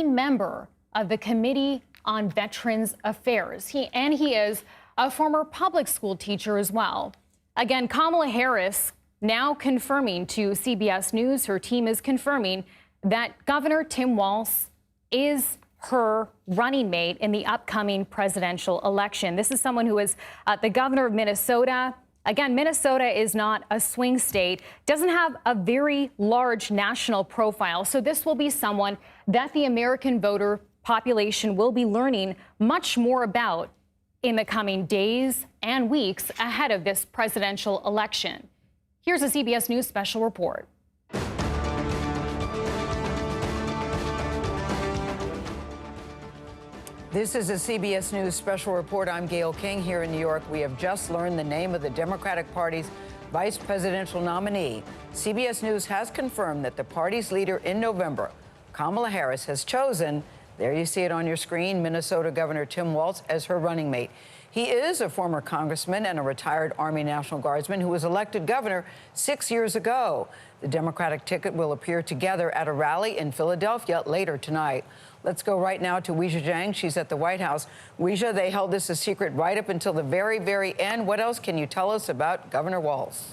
member of the Committee on Veterans Affairs. He is a former public school teacher as well. Again, Kamala Harris now confirming to CBS News, her team is confirming that Governor Tim Walz is her running mate in the upcoming presidential election. This is someone who is the governor of Minnesota. Again, Minnesota is not a swing state, doesn't have a very large national profile. So this will be someone that the American voter population will be learning much more about in the coming days and weeks ahead of this presidential election. Here's a CBS News special report. This is a CBS News special report. I'm Gayle King here in New York. We have just learned the name of the Democratic Party's vice presidential nominee. CBS News has confirmed that the party's leader in November, Kamala Harris, has chosen, there you see it on your screen, Minnesota Governor Tim Walz as her running mate. He is a former congressman and a retired Army National Guardsman who was elected governor 6 years ago. The Democratic ticket will appear together at a rally in Philadelphia later tonight. Let's go right now to Weijia Jiang. She's at the White House. Weijia, they held this a secret right up until the very, very end. What else can you tell us about Governor Walz?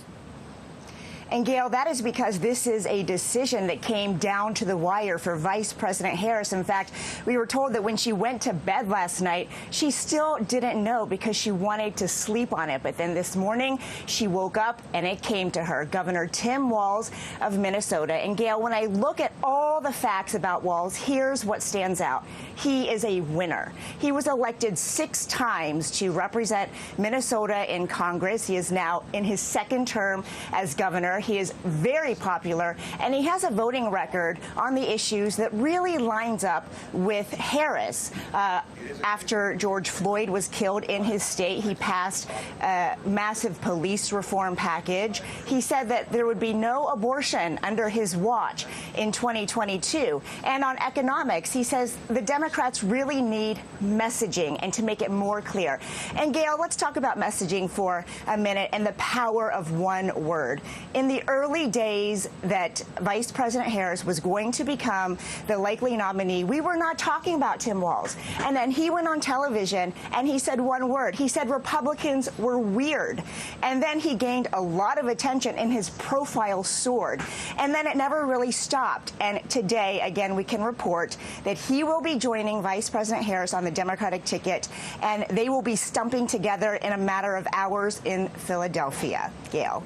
And Gayle, that is because this is a decision that came down to the wire for Vice President Harris. In fact, we were told that when she went to bed last night, she still didn't know because she wanted to sleep on it. But then this morning, she woke up and it came to her, Governor Tim Walz of Minnesota. And Gayle, when I look at all the facts about Walz, here's what stands out. He is a winner. He was elected 6 times to represent Minnesota in Congress. He is now in his 2nd term as governor. He is very popular, and he has a voting record on the issues that really lines up with Harris. After George Floyd was killed in his state, he passed a massive police reform package. He said that there would be no abortion under his watch in 2022. And on economics, he says the Democrats really need messaging and to make it more clear. And Gayle, let's talk about messaging for a minute and the power of one word. In the early days that Vice President Harris was going to become the likely nominee, we were not talking about Tim Walz. And then he went on television and he said one word. He said Republicans were weird. And then he gained a lot of attention and his profile soared. And then it never really stopped. And today, again, we can report that he will be joining Vice President Harris on the Democratic ticket, and they will be stumping together in a matter of hours in Philadelphia. Gayle.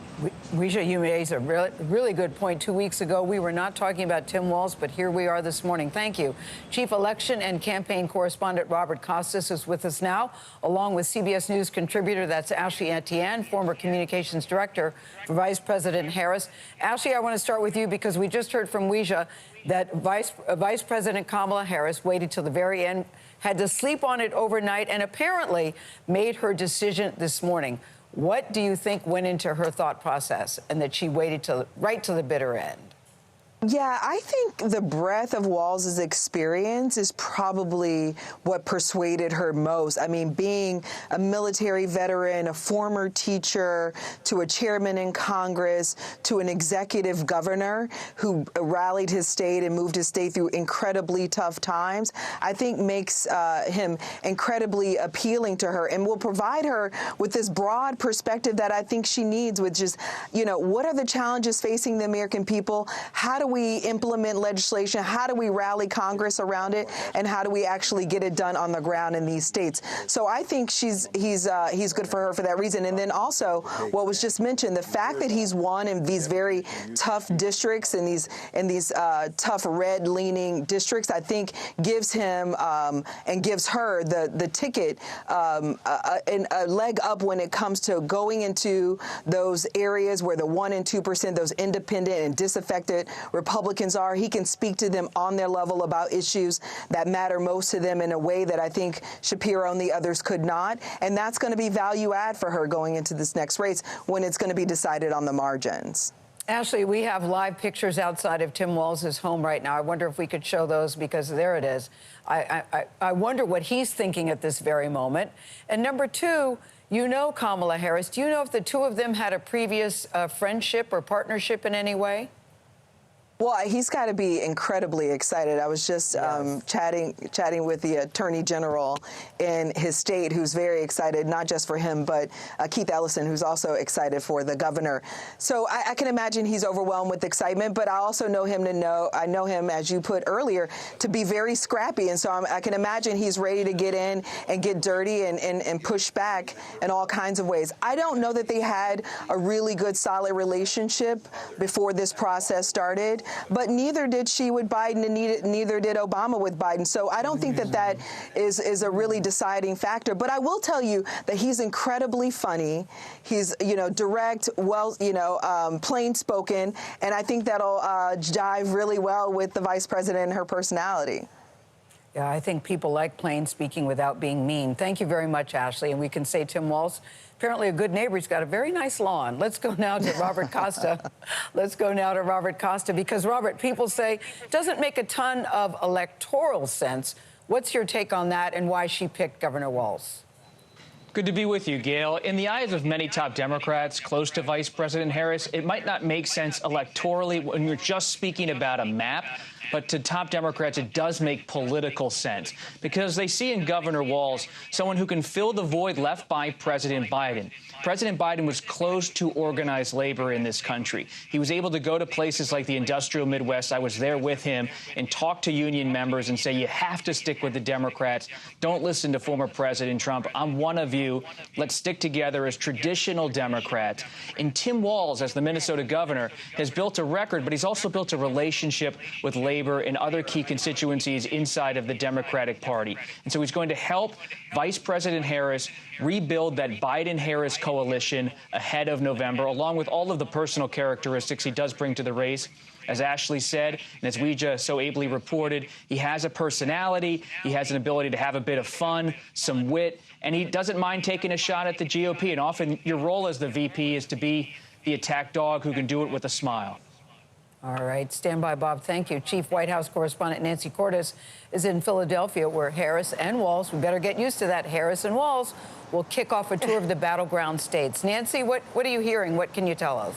Weijia, you raised a really good point. 2 weeks ago, we were not talking about Tim Walz, but here we are this morning. Thank you. Chief Election and Campaign Correspondent Robert Costas is with us now, along with CBS News contributor, that's Ashley Etienne, former Communications Director for Vice President Harris. Ashley, I want to start with you because we just heard from Weijia that Vice President Kamala Harris waited till the very end, had to sleep on it overnight, and apparently made her decision this morning. What do you think went into her thought process and that she waited right to the bitter end? Yeah, I think the breadth of Walz's experience is probably what persuaded her most. I mean, being a military veteran, a former teacher, to a chairman in Congress, to an executive governor who rallied his state and moved his state through incredibly tough times, I think makes him incredibly appealing to her and will provide her with this broad perspective that I think she needs, which is, you know, what are the challenges facing the American people? How do we implement legislation? How do we rally Congress around it? And how do we actually get it done on the ground in these states? So I think he's good for her for that reason. And then also what was just mentioned, the fact that he's won in these very tough districts and these tough red-leaning districts, I think gives him and gives her the ticket a leg up when it comes to going into those areas where the 1% and 2%, those independent and disaffected Republicans are. He can speak to them on their level about issues that matter most to them in a way that I think Shapiro and the others could not. And that's going to be value add for her going into this next race when it's going to be decided on the margins. Ashley, we have live pictures outside of Tim Walz's home right now. I wonder if we could show those because there it is. I wonder what he's thinking at this very moment. And number two, you know Kamala Harris. Do you know if the two of them had a previous friendship or partnership in any way? Well, he's got to be incredibly excited. I was just chatting with the Attorney General in his state, who's very excited, not just for him, but Keith Ellison, who's also excited for the governor. So I can imagine he's overwhelmed with excitement, but I also know him I know him, as you put earlier, to be very scrappy. And so I can imagine he's ready to get in and get dirty and push back in all kinds of ways. I don't know that they had a really good, solid relationship before this process started. But neither did she with Biden, and neither did Obama with Biden. So I don't think that is a really deciding factor. But I will tell you that he's incredibly funny. He's, direct, well, plain spoken. And I think that'll jive really well with the vice president and her personality. Yeah, I think people like plain speaking without being mean. Thank you very much, Ashley. And we can say Tim Walz, apparently a good neighbor. He's got a very nice lawn. Let's go now to Robert Costa. Because, Robert, people say it doesn't make a ton of electoral sense. What's your take on that and why she picked Governor Walz? Good to be with you, Gail. In the eyes of many top Democrats close to Vice President Harris, it might not make sense electorally when you're just speaking about a map. But to top Democrats, it does make political sense because they see in Governor Walz someone who can fill the void left by President Biden. President Biden was close to organized labor in this country. He was able to go to places like the industrial Midwest. I was there with him and talk to union members and say, you have to stick with the Democrats. Don't listen to former President Trump. I'm one of you. Let's stick together as traditional Democrats. And Tim Walz, as the Minnesota governor, has built a record, but he's also built a relationship with labor and other key constituencies inside of the Democratic Party. And so he's going to help Vice President Harris rebuild that Biden-Harris coalition ahead of November, along with all of the personal characteristics he does bring to the race. As Ashley said, and as we just so ably reported, he has a personality, he has an ability to have a bit of fun, some wit, and he doesn't mind taking a shot at the GOP. And often your role as the VP is to be the attack dog who can do it with a smile. All right. Stand by, Bob. Thank you. Chief White House correspondent Nancy Cordes is in Philadelphia, where Harris and Walz, we better get used to that, Harris and Walz will kick off a tour of the battleground states. Nancy, what are you hearing? What can you tell us?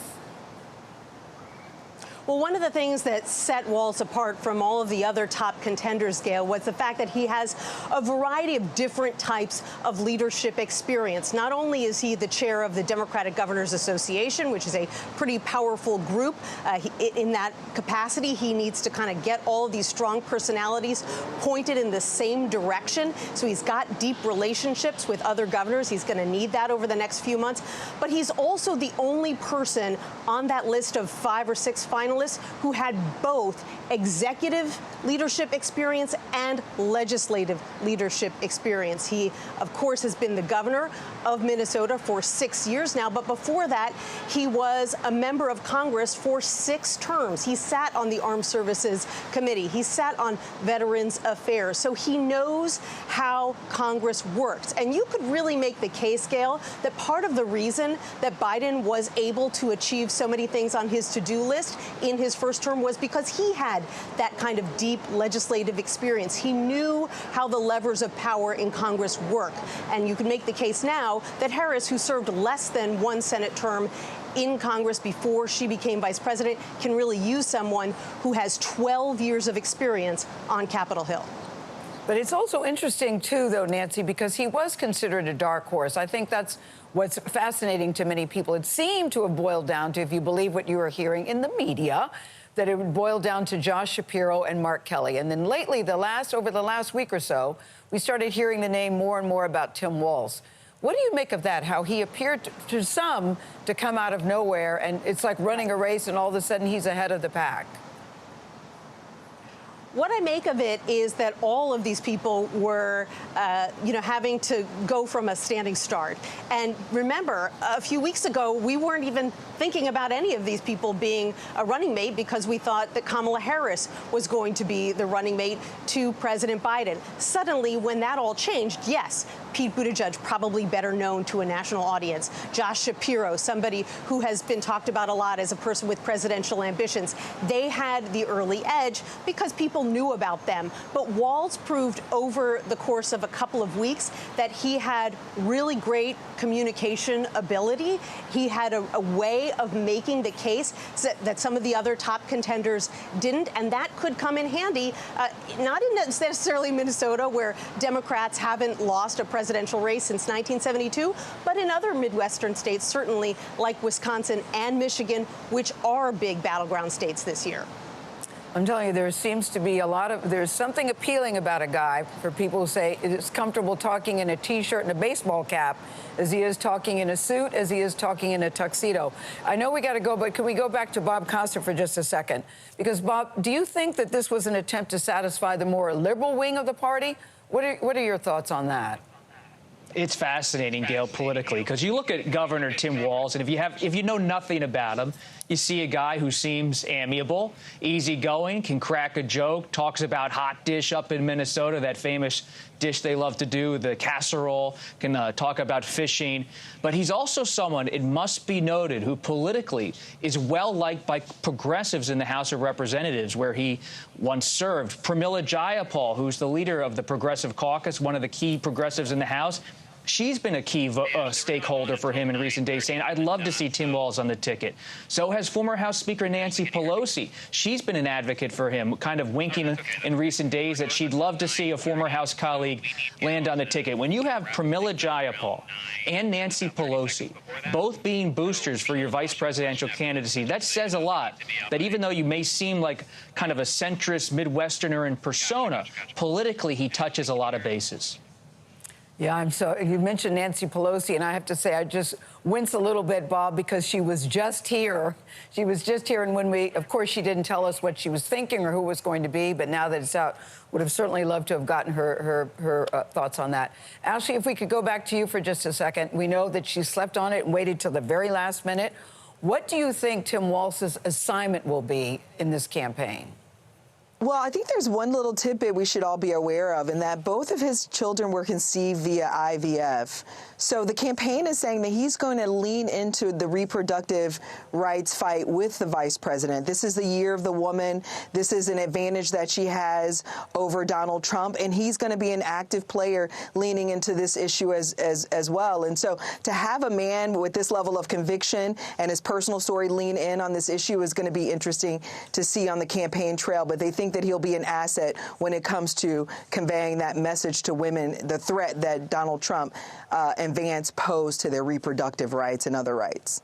Well, one of the things that set Walz apart from all of the other top contenders, Gail, was the fact that he has a variety of different types of leadership experience. Not only is he the chair of the Democratic Governors Association, which is a pretty powerful group, in that capacity, he needs to kind of get all of these strong personalities pointed in the same direction. So he's got deep relationships with other governors. He's going to need that over the next few months. But he's also the only person on that list of 5 or 6 finalists who had both executive leadership experience and legislative leadership experience. He, of course, has been the governor of Minnesota for 6 years now, but before that, he was a member of Congress for 6 terms. He sat on the Armed Services Committee. He sat on Veterans Affairs. So he knows how Congress works. And you could really make the case, Gail, that part of the reason that Biden was able to achieve so many things on his to-do list in his first term was because he had that kind of deep legislative experience. He knew how the levers of power in Congress work. And you can make the case now that Harris, who served less than 1 Senate term in Congress before she became vice president, can really use someone who has 12 years of experience on Capitol Hill. But it's also interesting, too, though, Nancy, because he was considered a dark horse. I think that's what's fascinating to many people. It seemed to have boiled down to, if you believe what you were hearing in the media, that it would boil down to Josh Shapiro and Mark Kelly. And then lately, over the last week or so, we started hearing the name more and more about Tim Walz. What do you make of that, how he appeared to some to come out of nowhere, and it's like running a race and all of a sudden he's ahead of the pack? What I make of it is that all of these people were, having to go from a standing start. And remember, a few weeks ago, we weren't even thinking about any of these people being a running mate because we thought that Kamala Harris was going to be the running mate to President Biden. Suddenly, when that all changed, yes, Pete Buttigieg, probably better known to a national audience. Josh Shapiro, somebody who has been talked about a lot as a person with presidential ambitions. They had the early edge because people knew about them. But Walz proved over the course of a couple of weeks that he had really great communication ability. He had a way of making the case that some of the other top contenders didn't, and that could come in handy, not in necessarily Minnesota, where Democrats haven't lost a presidential race since 1972, but in other Midwestern states, certainly like Wisconsin and Michigan, which are big battleground states this year. I'm telling you, there seems to be there's something appealing about a guy for people who say it's comfortable talking in a T-shirt and a baseball cap as he is talking in a suit, as he is talking in a tuxedo. I know we got to go, but can we go back to Bob Costa for just a second? Because, Bob, do you think that this was an attempt to satisfy the more liberal wing of the party? What are your thoughts on that? It's fascinating, Gail, politically, because you look at Governor Tim Walz, and if you know nothing about him, you see a guy who seems amiable, easygoing, can crack a joke, talks about hot dish up in Minnesota, that famous dish they love to do, the casserole, can talk about fishing. But he's also someone, it must be noted, who politically is well-liked by progressives in the House of Representatives, where he once served. Pramila Jayapal, who's the leader of the Progressive Caucus, one of the key progressives in the House, she's been a key stakeholder for him in recent days, saying, I'd love to see Tim Walz on the ticket. So has former House Speaker Nancy Pelosi. She's been an advocate for him, kind of winking in recent days that she'd love to see a former House colleague land on the ticket. When you have Pramila Jayapal and Nancy Pelosi both being boosters for your vice presidential candidacy, that says a lot, that even though you may seem like kind of a centrist Midwesterner in persona, politically he touches a lot of bases. Yeah, you mentioned Nancy Pelosi, and I have to say I just wince a little bit, Bob, because she was just here. She was just here, and of course, she didn't tell us what she was thinking or who it was going to be, but now that it's out, would have certainly loved to have gotten her thoughts on that. Ashley, if we could go back to you for just a second. We know that she slept on it and waited till the very last minute. What do you think Tim Walz's assignment will be in this campaign? Well, I think there's one little tidbit we should all be aware of, in that both of his children were conceived via IVF. So the campaign is saying that he's going to lean into the reproductive rights fight with the vice president. This is the year of the woman. This is an advantage that she has over Donald Trump, and he's going to be an active player leaning into this issue as well. And so to have a man with this level of conviction and his personal story lean in on this issue is going to be interesting to see on the campaign trail. But they think that he'll be an asset when it comes to conveying that message to women, the threat that Donald Trump and Vance pose to their reproductive rights and other rights.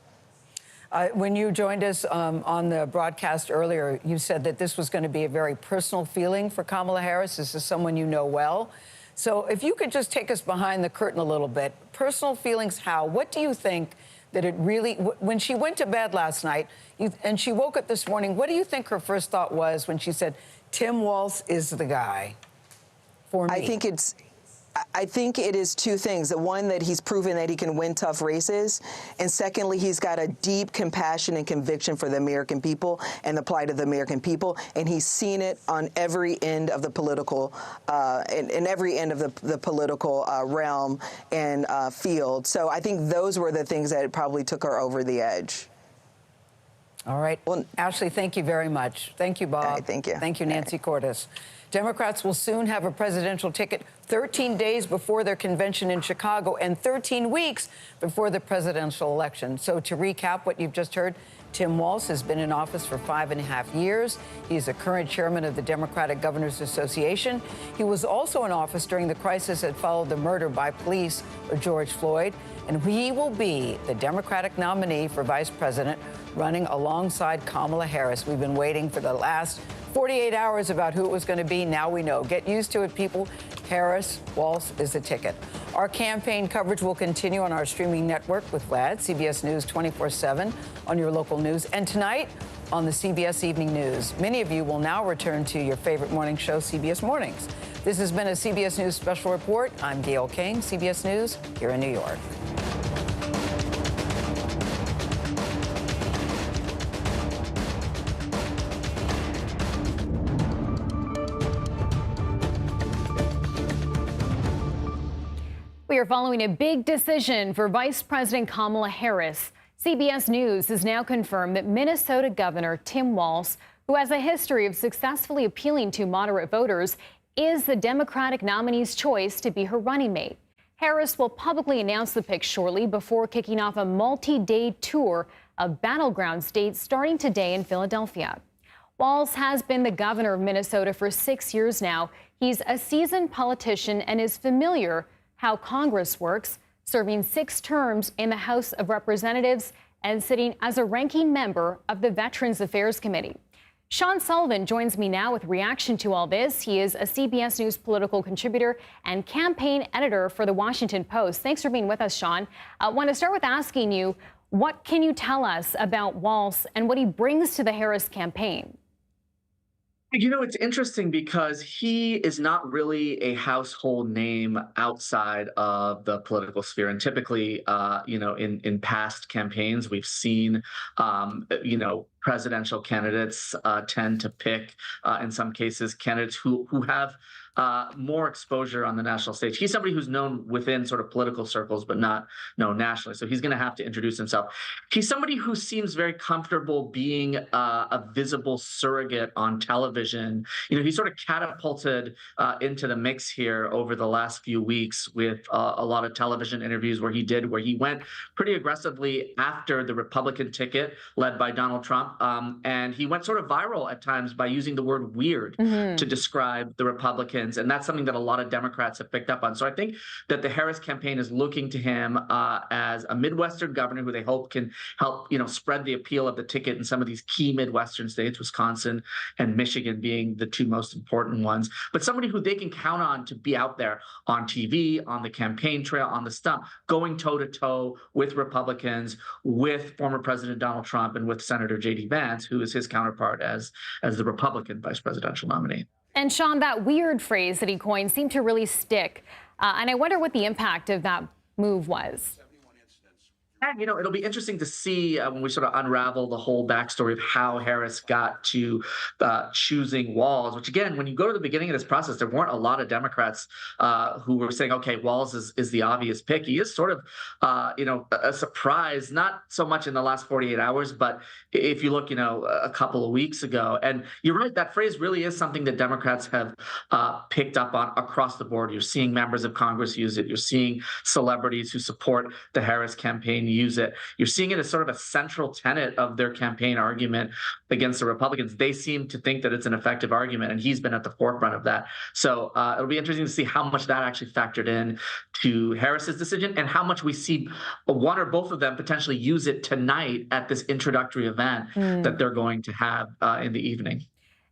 When you joined us on the broadcast earlier, you said that this was going to be a very personal feeling for Kamala Harris. This is someone you know well. So if you could just take us behind the curtain a little bit. Personal feelings, how? What do you think that it really, when she went to bed last night and she woke up this morning, what do you think her first thought was when she said, Tim Walz is the guy for me? I think it is two things. The one, that he's proven that he can win tough races. And secondly, he's got a deep compassion and conviction for the American people and the plight of the American people. And he's seen it on every end of the political, in every end of the political realm and field. So I think those were the things that probably took her over the edge. All right. Well, Ashley, thank you very much. Thank you, Bob. All right, thank you. Thank you, Nancy Cordes. Democrats will soon have a presidential ticket 13 days before their convention in Chicago and 13 weeks before the presidential election. So to recap what you've just heard, Tim Walz has been in office for 5.5 years. He's a current chairman of the Democratic Governors Association. He was also in office during the crisis that followed the murder by police of George Floyd. And he will be the Democratic nominee for vice president, running alongside Kamala Harris. We've been waiting for the last 48 hours about who it was going to be. Now we know. Get used to it, people. Harris, Walz is the ticket. Our campaign coverage will continue on our streaming network with Vlad, CBS News 24/7 on your local news. And tonight on the CBS Evening News. Many of you will now return to your favorite morning show, CBS Mornings. This has been a CBS News Special Report. I'm Gayle King, CBS News here in New York. We are following a big decision for Vice President Kamala Harris. CBS News has now confirmed that Minnesota Governor Tim Walz, who has a history of successfully appealing to moderate voters, is the Democratic nominee's choice to be her running mate. Harris will publicly announce the pick shortly before kicking off a multi-day tour of battleground states starting today in Philadelphia. Walz has been the governor of Minnesota for 6 years now. He's a seasoned politician and is familiar how Congress works, serving 6 terms in the House of Representatives and sitting as a ranking member of the Veterans Affairs Committee. Sean Sullivan joins me now with reaction to all this. He is a CBS News political contributor and campaign editor for The Washington Post. Thanks for being with us, Sean. I want to start with asking you, what can you tell us about Walz and what he brings to the Harris campaign? You know, it's interesting because he is not really a household name outside of the political sphere. And typically, in past campaigns, we've seen, presidential candidates tend to pick, in some cases, candidates who have more exposure on the national stage. He's somebody who's known within sort of political circles, but not known nationally. So he's going to have to introduce himself. He's somebody who seems very comfortable being a visible surrogate on television. You know, he sort of catapulted into the mix here over the last few weeks with a lot of television interviews where he went pretty aggressively after the Republican ticket led by Donald Trump. And he went sort of viral at times by using the word weird to describe the Republicans. And that's something that a lot of Democrats have picked up on. So I think that the Harris campaign is looking to him as a Midwestern governor who they hope can help, spread the appeal of the ticket in some of these key Midwestern states, Wisconsin and Michigan being the 2 most important ones. But somebody who they can count on to be out there on TV, on the campaign trail, on the stump, going toe-to-toe with Republicans, with former President Donald Trump and with Senator J.D. Vance, who is his counterpart as the Republican vice presidential nominee. And Sean, that weird phrase that he coined seemed to really stick. And I wonder what the impact of that move was. And, it'll be interesting to see when we sort of unravel the whole backstory of how Harris got to choosing Walz, which, again, when you go to the beginning of this process, there weren't a lot of Democrats who were saying, OK, Walz is the obvious pick. He is sort of, a surprise, not so much in the last 48 hours, but if you look, a couple of weeks ago. And you're right, that phrase really is something that Democrats have picked up on across the board. You're seeing members of Congress use it. You're seeing celebrities who support the Harris campaign use it. You're seeing it as sort of a central tenet of their campaign argument against the Republicans. They seem to think that it's an effective argument, and he's been at the forefront of that. So it'll be interesting to see how much that actually factored in to Harris's decision and how much we see one or both of them potentially use it tonight at this introductory event that they're going to have in the evening.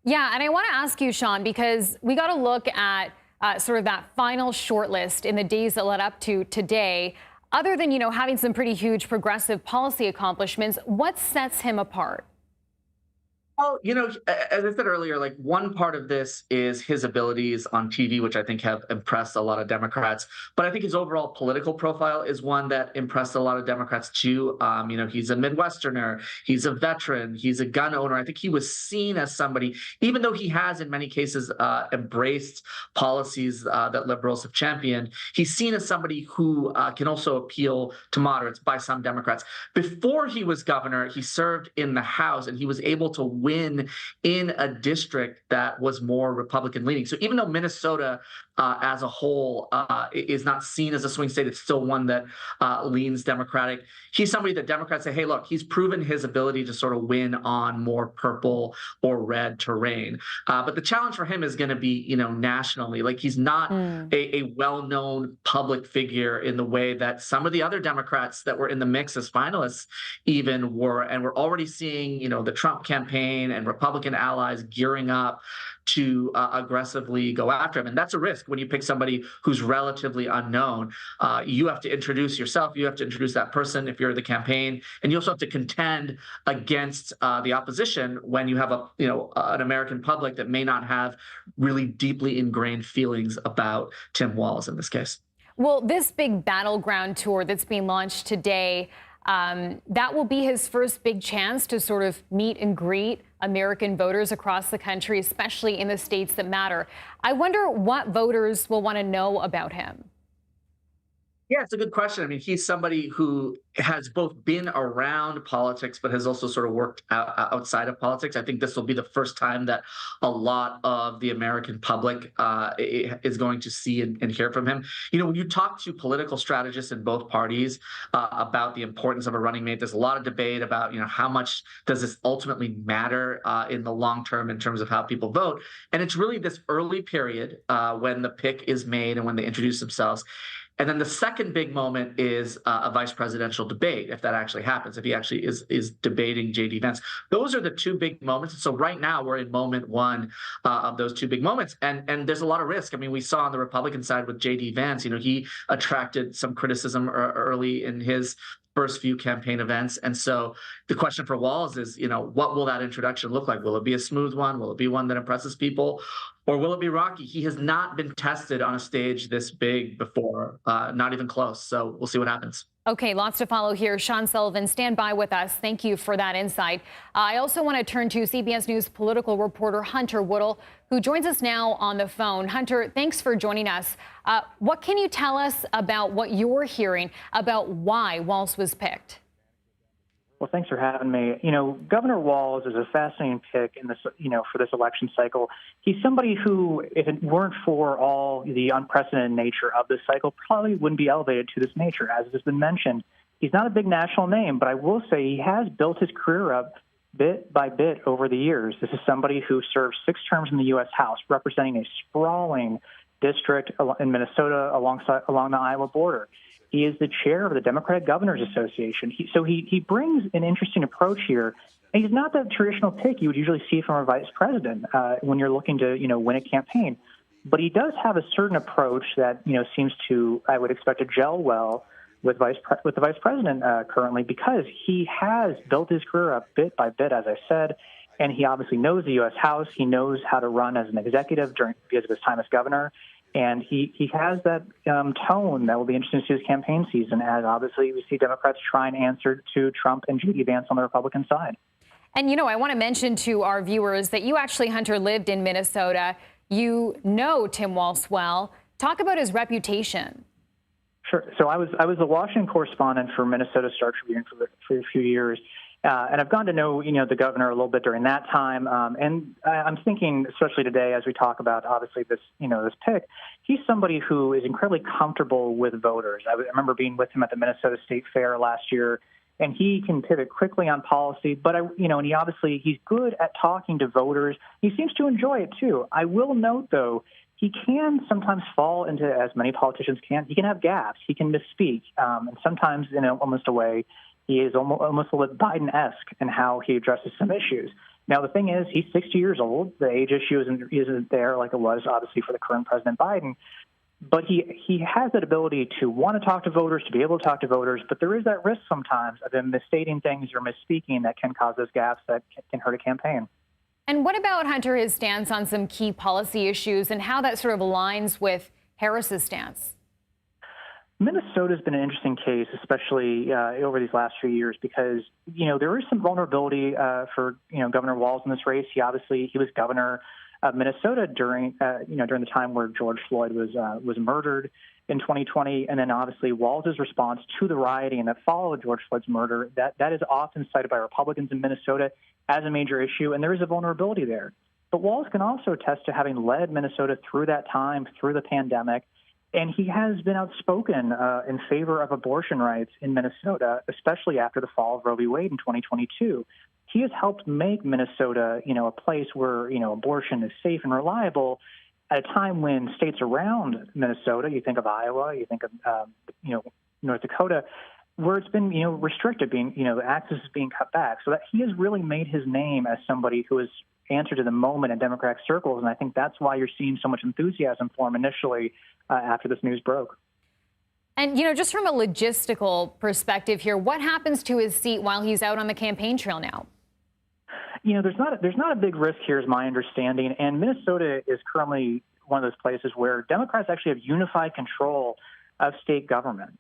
Yeah, and I want to ask you, Sean, because we got to look at sort of that final shortlist in the days that led up to today. Other than, having some pretty huge progressive policy accomplishments, what sets him apart? Well, as I said earlier, one part of this is his abilities on TV, which I think have impressed a lot of Democrats. But I think his overall political profile is one that impressed a lot of Democrats, too. He's a Midwesterner. He's a veteran. He's a gun owner. I think he was seen as somebody, even though he has in many cases embraced policies that liberals have championed, he's seen as somebody who can also appeal to moderates by some Democrats. Before he was governor, he served in the House, and he was able to win in a district that was more Republican leaning. So even though Minnesota as a whole is not seen as a swing state, it's still one that leans Democratic. He's somebody that Democrats say, hey, look, he's proven his ability to sort of win on more purple or red terrain. But the challenge for him is going to be, nationally. He's not a well-known public figure in the way that some of the other Democrats that were in the mix as finalists even were. And we're already seeing, the Trump campaign and Republican allies gearing up to aggressively go after him. And that's a risk when you pick somebody who's relatively unknown. You have to introduce yourself. You have to introduce that person if you're the campaign. And you also have to contend against the opposition when you have an American public that may not have really deeply ingrained feelings about Tim Walz in this case. Well, this big battleground tour that's being launched today, that will be his first big chance to sort of meet and greet American voters across the country, especially in the states that matter. I wonder what voters will want to know about him. Yeah, it's a good question. I mean, he's somebody who has both been around politics, but has also sort of worked outside of politics. I think this will be the first time that a lot of the American public is going to see and hear from him. You know, when you talk to political strategists in both parties about the importance of a running mate, there's a lot of debate about, you know, how much does this ultimately matter in the long term in terms of how people vote. And it's really this early period when the pick is made and when they introduce themselves. And then the second big moment is a vice presidential debate, if that actually happens, if he actually is debating J.D. Vance. Those are the two big moments. So right now we're in moment one of those two big moments. And there's a lot of risk. I mean, we saw on the Republican side with J.D. Vance, you know, he attracted some criticism early in his first few campaign events. And so the question for Walz is, you know, what will that introduction look like? Will it be a smooth one? Will it be one that impresses people? Or will it be rocky? He has not been tested on a stage this big before, not even close. So we'll see what happens. Okay, lots to follow here. Sean Sullivan, stand by with us. Thank you for that insight. I also want to turn to CBS News political reporter Hunter Woodle, who joins us now on the phone. Hunter, thanks for joining us. What can you tell us about what you're hearing about why Walz was picked? Well, thanks for having me. You know, Governor Walz is a fascinating pick in this, you know, for this election cycle. He's somebody who, if it weren't for all the unprecedented nature of this cycle, probably wouldn't be elevated to this nature, as has been mentioned. He's not a big national name, but I will say he has built his career up bit by bit over the years. This is somebody who served 6 terms in the U.S. House, representing a sprawling district in Minnesota along the Iowa border. He is the chair of the Democratic Governors Association. So he brings an interesting approach here. And he's not the traditional pick you would usually see from a vice president when you're looking to, you know, win a campaign. But he does have a certain approach that, you know, seems to, I would expect, to gel well with the vice president currently, because he has built his career up bit by bit, as I said, and he obviously knows the U.S. House. He knows how to run as an executive because of his time as governor. And he has that tone that will be interesting to see this campaign season, as obviously we see Democrats try and answer to Trump and J.D. Vance on the Republican side. And, you know, I want to mention to our viewers that you actually, Hunter, lived in Minnesota. You know Tim Walz well. Talk about his reputation. Sure. So I was a Washington correspondent for Minnesota Star Tribune for a few years. And I've gotten to know, you know, the governor a little bit during that time. And I'm thinking, especially today, as we talk about, obviously, this, you know, this pick, he's somebody who is incredibly comfortable with voters. I remember being with him at the Minnesota State Fair last year, and he can pivot quickly on policy. But, you know, and he's good at talking to voters. He seems to enjoy it, too. I will note, though, he can sometimes fall into, as many politicians can, he can have gaps. He can misspeak. And sometimes, in almost a way, he is almost a little Biden-esque in how he addresses some issues. Now, the thing is, he's 60 years old. The age issue isn't there like it was, obviously, for the current President Biden. But he has that ability to want to talk to voters, to be able to talk to voters. But there is that risk sometimes of him misstating things or misspeaking that can cause those gaps that can hurt a campaign. And what about, Hunter, his stance on some key policy issues and how that sort of aligns with Harris's stance? Minnesota's been an interesting case, especially over these last few years, because, you know, there is some vulnerability for, you know, Governor Walz in this race. He was governor of Minnesota during the time where George Floyd was murdered in 2020. And then obviously Walz's response to the rioting that followed George Floyd's murder, that is often cited by Republicans in Minnesota as a major issue. And there is a vulnerability there. But Walz can also attest to having led Minnesota through that time, through the pandemic. And he has been outspoken in favor of abortion rights in Minnesota, especially after the fall of Roe v. Wade in 2022. He has helped make Minnesota, you know, a place where, you know, abortion is safe and reliable at a time when states around Minnesota, you think of Iowa, you think of, you know, North Dakota, where it's been, you know, restricted, access is being cut back. So that he has really made his name as somebody who has answered to the moment in Democratic circles. And I think that's why you're seeing so much enthusiasm for him initially after this news broke. And, you know, just from a logistical perspective here, what happens to his seat while he's out on the campaign trail now? You know, there's not a big risk here, is my understanding. And Minnesota is currently one of those places where Democrats actually have unified control of state government.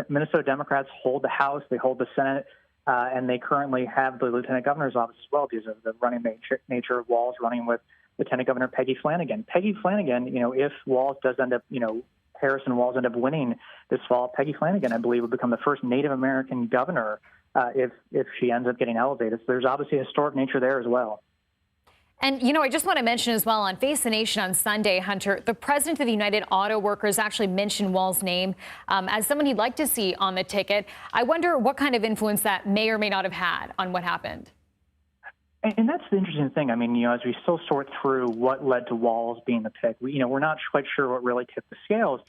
Minnesota Democrats hold the House, they hold the Senate, and they currently have the Lieutenant Governor's office as well because of the running nature of Walz running with Lieutenant Governor Peggy Flanagan. Peggy Flanagan, you know, if Walz does end up, you know, Harris and Walz end up winning this fall, Peggy Flanagan, I believe, would become the first Native American governor if she ends up getting elevated. So there's obviously a historic nature there as well. And, I just want to mention as well on Face the Nation on Sunday, Hunter, the president of the United Auto Workers actually mentioned Walz's name as someone he'd like to see on the ticket. I wonder what kind of influence that may or may not have had on what happened. And that's the interesting thing. I mean, as we still sort through what led to Walz being the pick, we're not quite sure what really tipped the scales.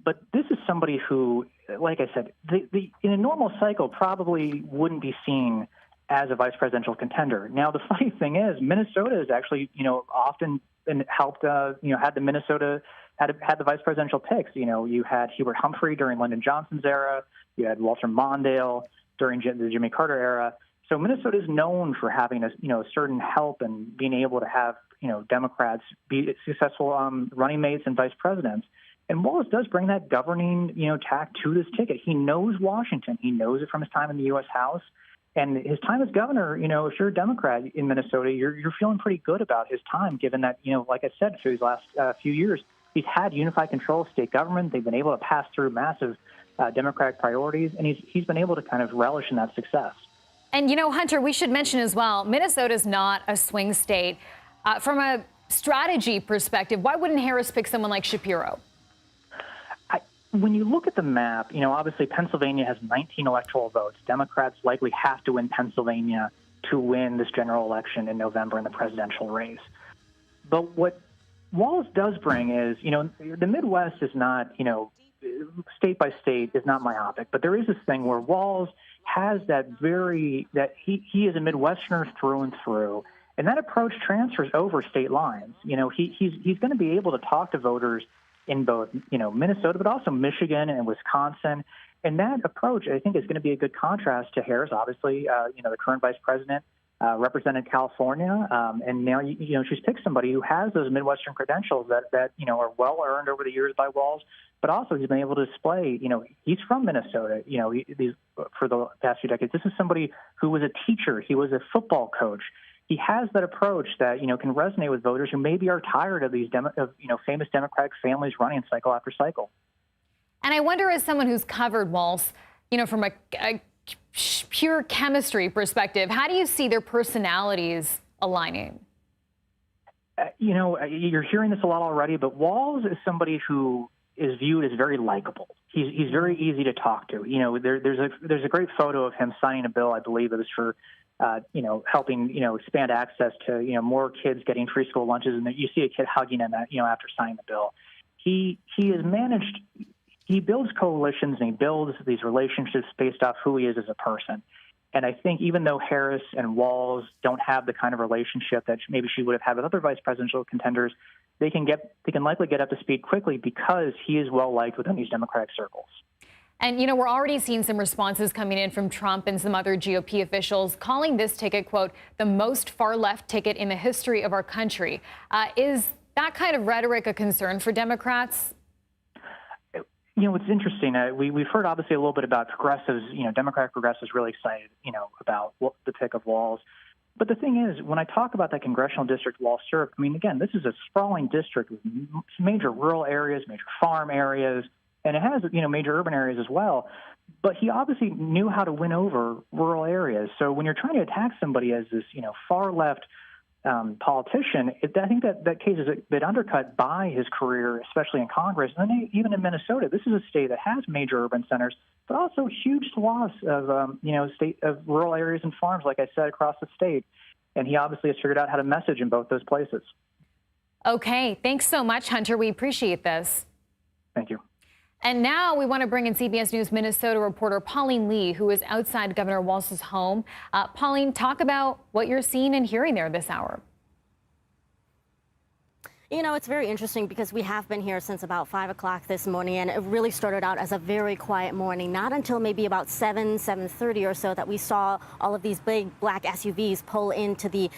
But this is somebody who, like I said, in a normal cycle probably wouldn't be seen as a vice presidential contender. Now, the funny thing is, Minnesota has actually, often been helped, had the vice presidential picks. You had Hubert Humphrey during Lyndon Johnson's era. You had Walter Mondale during the Jimmy Carter era. So Minnesota is known for having a certain help and being able to have, Democrats be successful running mates and vice presidents. And Walz does bring that governing, tack to this ticket. He knows Washington. He knows it from his time in the U.S. House. And his time as governor, if you're a Democrat in Minnesota, you're feeling pretty good about his time, given that, like I said, for these last few years, he's had unified control of state government. They've been able to pass through massive Democratic priorities, and he's been able to kind of relish in that success. And, Hunter, we should mention as well, Minnesota's not a swing state. From a strategy perspective, why wouldn't Harris pick someone like Shapiro? When you look at the map, obviously Pennsylvania has 19 electoral votes. Democrats likely have to win Pennsylvania to win this general election in November in the presidential race. But what Walz does bring is, the Midwest is not, state by state is not myopic, but there is this thing where Walz has that he is a Midwesterner through and through, and that approach transfers over state lines. He's going to be able to talk to voters in both, Minnesota, but also Michigan and Wisconsin. And that approach, I think, is going to be a good contrast to Harris. Obviously, the current vice president represented California, and now, she's picked somebody who has those Midwestern credentials that are well earned over the years by Walz, but also he's been able to display, he's from Minnesota, for the past few decades. This is somebody who was a teacher. He was a football coach. He has that approach that, can resonate with voters who maybe are tired of these famous Democratic families running cycle after cycle. And I wonder, as someone who's covered Walz, from a pure chemistry perspective, how do you see their personalities aligning? You're hearing this a lot already, but Walz is somebody who is viewed as very likable. He's very easy to talk to. There's a great photo of him signing a bill, I believe it was for helping, expand access to, more kids getting free school lunches. And you see a kid hugging him, after signing the bill. He builds coalitions and he builds these relationships based off who he is as a person. And I think even though Harris and Walz don't have the kind of relationship that maybe she would have had with other vice presidential contenders, they can likely get up to speed quickly because he is well liked within these Democratic circles. And, we're already seeing some responses coming in from Trump and some other GOP officials calling this ticket, quote, the most far-left ticket in the history of our country. Is that kind of rhetoric a concern for Democrats? It's interesting. We've heard obviously a little bit about progressives, Democratic progressives really excited, about the pick of Walz. But the thing is, when I talk about that congressional district Walz served, again, this is a sprawling district with major rural areas, major farm areas, and it has, major urban areas as well. But he obviously knew how to win over rural areas. So when you're trying to attack somebody as this, far left politician, I think that case is a bit undercut by his career, especially in Congress. And then even in Minnesota, this is a state that has major urban centers, but also huge swaths of, of rural areas and farms, like I said, across the state. And he obviously has figured out how to message in both those places. Okay. Thanks so much, Hunter. We appreciate this. Thank you. And now we want to bring in CBS News Minnesota reporter Pauline Lee, who is outside Governor Walz's home. Pauline, talk about what you're seeing and hearing there this hour. It's very interesting because we have been here since about 5 o'clock this morning, and it really started out as a very quiet morning. Not until maybe about 7:30 or so that we saw all of these big black SUVs pull into the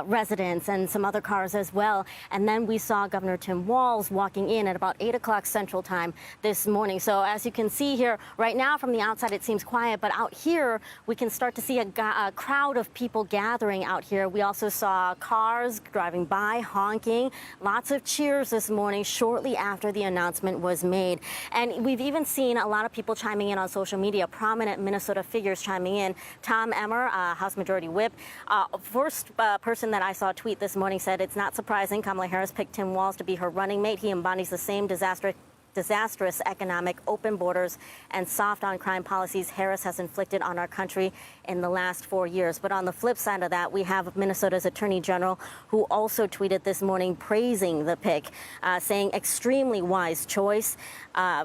residence and some other cars as well. And then we saw Governor Tim Walz walking in at about 8 o'clock Central Time this morning. So as you can see here right now from the outside, it seems quiet, but out here we can start to see a crowd of people gathering out here. We also saw cars driving by, honking, lots lots of cheers this morning shortly after the announcement was made. And we've even seen a lot of people chiming in on social media, prominent Minnesota figures chiming in. Tom Emmer, House Majority Whip, first person that I saw tweet this morning said it's not surprising Kamala Harris picked Tim Walz to be her running mate. He embodies the same disastrous economic, open borders, and soft on crime policies Harris has inflicted on our country in the last 4 years. But on the flip side of that, we have Minnesota's Attorney General, who also tweeted this morning praising the pick, saying extremely wise choice.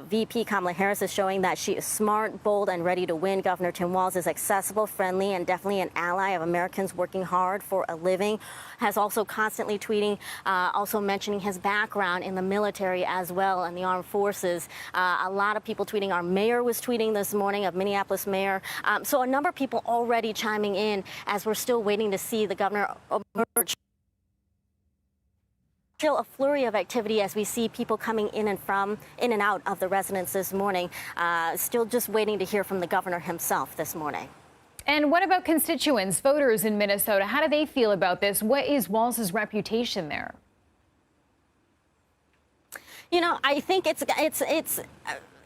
VP Kamala Harris is showing that she is smart, bold, and ready to win. Governor Tim Walz is accessible, friendly, and definitely an ally of Americans working hard for a living. Has also constantly tweeting, also mentioning his background in the military as well and the armed forces. A lot of people tweeting. Our mayor was tweeting this morning, of Minneapolis mayor. So a number of people already chiming in as we're still waiting to see the governor emerge. Still a flurry of activity as we see people coming in and out of the residence this morning. Still just waiting to hear from the governor himself this morning. And what about constituents, voters in Minnesota? How do they feel about this? What is Walz's reputation there? You know, I think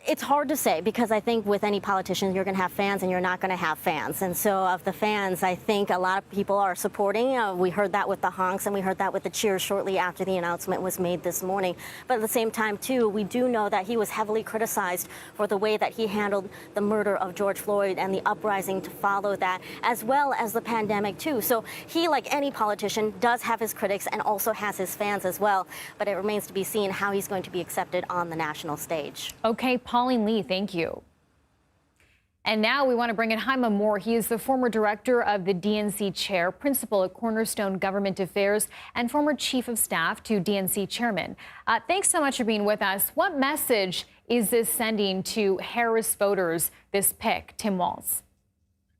it's hard to say, because I think with any politician, you're going to have fans and you're not going to have fans. And so of the fans, I think a lot of people are supporting. We heard that with the honks and we heard that with the cheers shortly after the announcement was made this morning. But at the same time, too, we do know that he was heavily criticized for the way that he handled the murder of George Floyd and the uprising to follow that, as well as the pandemic, too. So he, like any politician, does have his critics and also has his fans as well. But it remains to be seen how he's going to be accepted on the national stage. Okay, Pauline Lee, thank you. And now we want to bring in Jaime Moore. He is the former director of the DNC chair, principal at Cornerstone Government Affairs, and former chief of staff to DNC chairman. Thanks so much for being with us. What message is this sending to Harris voters, this pick, Tim Walz?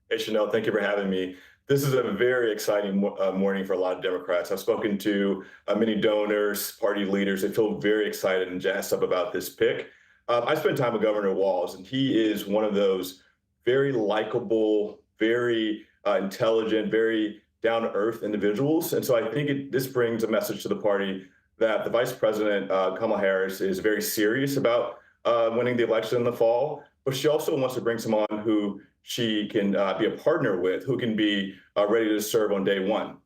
Hey, Chanel, thank you for having me. This is a very exciting morning for a lot of Democrats. I've spoken to many donors, party leaders. They feel very excited and jazzed up about this pick. I spent time with Governor Walz, and he is one of those very likable, very intelligent, very down-to-earth individuals. And so I think this brings a message to the party that the Vice President, Kamala Harris, is very serious about winning the election in the fall, but she also wants to bring someone who she can be a partner with, who can be ready to serve on day one.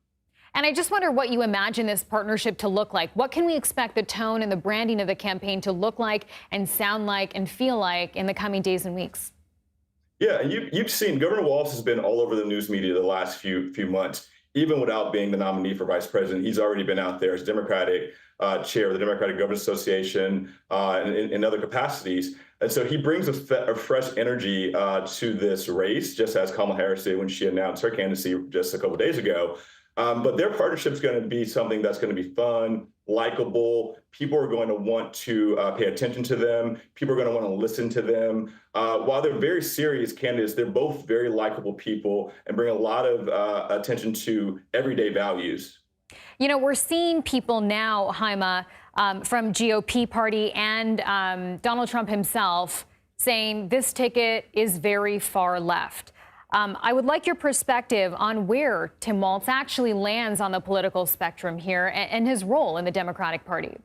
And I just wonder what you imagine this partnership to look like. What can we expect the tone and the branding of the campaign to look like and sound like and feel like in the coming days and weeks? Yeah, you've seen Governor Walz has been all over the news media the last few months. Even without being the nominee for vice president, he's already been out there as Democratic chair of the Democratic Governors Association and in other capacities. And so he brings a fresh energy to this race, just as Kamala Harris did when she announced her candidacy just a couple of days ago. But their partnership is going to be something that's going to be fun, likable. People are going to want to pay attention to them. People are going to want to listen to them. While they're very serious candidates, they're both very likable people and bring a lot of attention to everyday values. You know, we're seeing people now, Jaime, from GOP party and Donald Trump himself saying this ticket is very far left. I would like your perspective on where Tim Walz actually lands on the political spectrum here and his role in the Democratic Party.